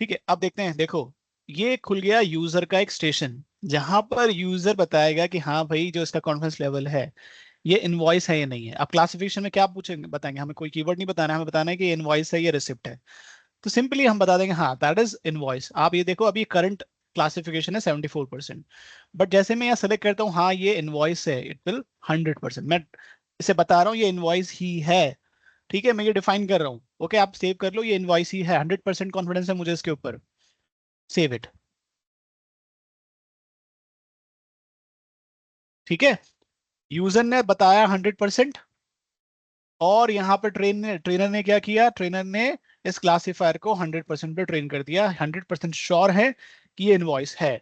ठीक है, अब देखते हैं, देखो ये खुल गया यूजर का एक स्टेशन, जहां पर यूजर बताएगा कि हाँ भाई जो इसका कॉन्फिडेंस लेवल है ये इनवॉइस है या नहीं है। अब क्लासिफिकेशन में क्या पूछेंगे, बताएंगे, हमें कोई कीवर्ड नहीं बताना है, हमें बताना है कि इनवॉइस है या रिसिप्ट है। तो सिंपली हम बता देंगे हाँ दैट इज इनवॉइस। आप ये देखो, अभी करंट क्लासिफिकेशन है 74%, बट जैसे मैं यहाँ सेलेक्ट करता हूँ हाँ ये इनवॉइस है, इट विल 100%, मैं इसे बता रहा हूँ ये इनवॉइस ही है। ठीक है, मैं ये डिफाइन कर रहा हूँ। ओके, आप सेव कर लो, ये इनवॉइस ही है, 100% कॉन्फिडेंस है मुझे इसके ऊपर, सेव इट। ठीक है, यूजर ने बताया 100%, और यहाँ पर ट्रेनर ने क्या किया? ट्रेनर ने इस क्लासिफायर को 100% पे ट्रेन कर दिया, 100% श्योर है कि ये इनवॉइस है।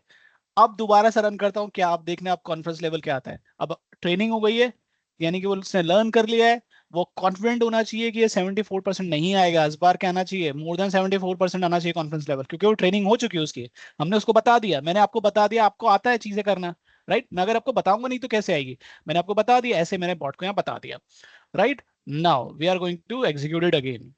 अब दोबारा से रन करता हूं, क्या आप देखने आप कॉन्फिडेंस लेवल क्या आता है? अब ट्रेनिंग हो गई है, यानी कि वो उसने लर्न कर लिया है, वो कॉन्फिडेंट होना चाहिए कि ये 74% नहीं आएगा, इस बार क्या आना चाहिए? मोर देन 74% आना चाहिए कॉन्फिडेंस लेवल, क्योंकि वो ट्रेनिंग हो चुकी है उसकी। हमने उसको बता दिया, मैंने आपको बता दिया, आपको आता है चीजें करना, राइट? मैं अगर आपको बताऊंगा नहीं तो कैसे आएगी? मैंने आपको बता दिया, ऐसे मैंने बॉट को यहाँ बता दिया, right? Now we are going to execute it again.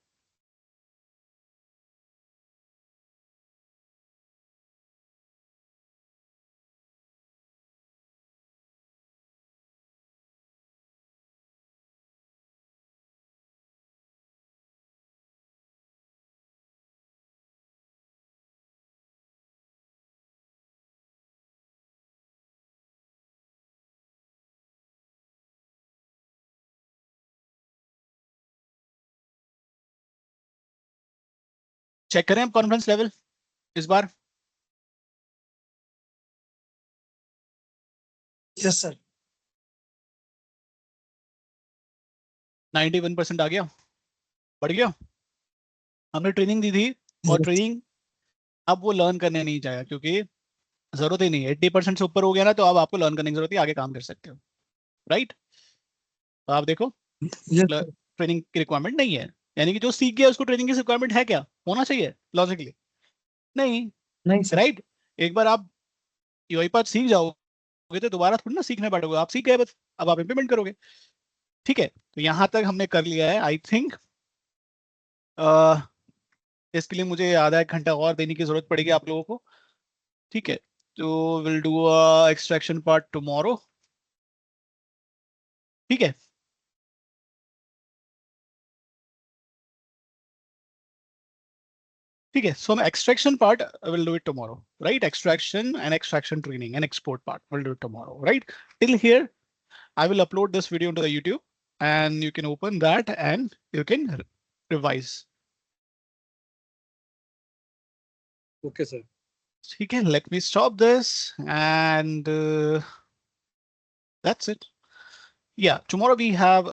Check करें कॉन्फिडेंस लेवल इस बार। Yes sir. 91% आ गया, बढ़ गया। हमने ट्रेनिंग दी थी, और ट्रेनिंग अब वो लर्न करने नहीं जाएगा, क्योंकि जरूरत ही नहीं है, 80% से ऊपर हो गया ना, तो अब आपको लर्न करने की जरूरत है, आगे काम कर सकते हो, राइट? तो आप देखो यस सर। ट्रेनिंग की रिक्वायरमेंट नहीं है, यानी कि जो सीख गया उसको ट्रेनिंग की रिक्वायरमेंट है क्या? होना चाहिए लॉजिकली, नहीं, नहीं सर। राइट? एक बार आप यूआईपाथ सीख जाओगे तो दोबारा थोड़ी ना सीखने बैठोगे, आप सीख गए बस, अब आप इम्प्लीमेंट करोगे। ठीक है, तो यहां तक हमने कर लिया है आई थिंक। इसके लिए मुझे आधा एक घंटा और देने की जरूरत पड़ेगी आप लोगों को। ठीक है, तो will do extraction part tomorrow. ठीक है, ठीक है, सो extraction part will do it tomorrow, right? Extraction and extraction training and export part will do it tomorrow, right? Till here I will upload this video into the YouTube and you can open that and you can revise. Okay, sir. Okay, let me stop this and that's it. Yeah, tomorrow we have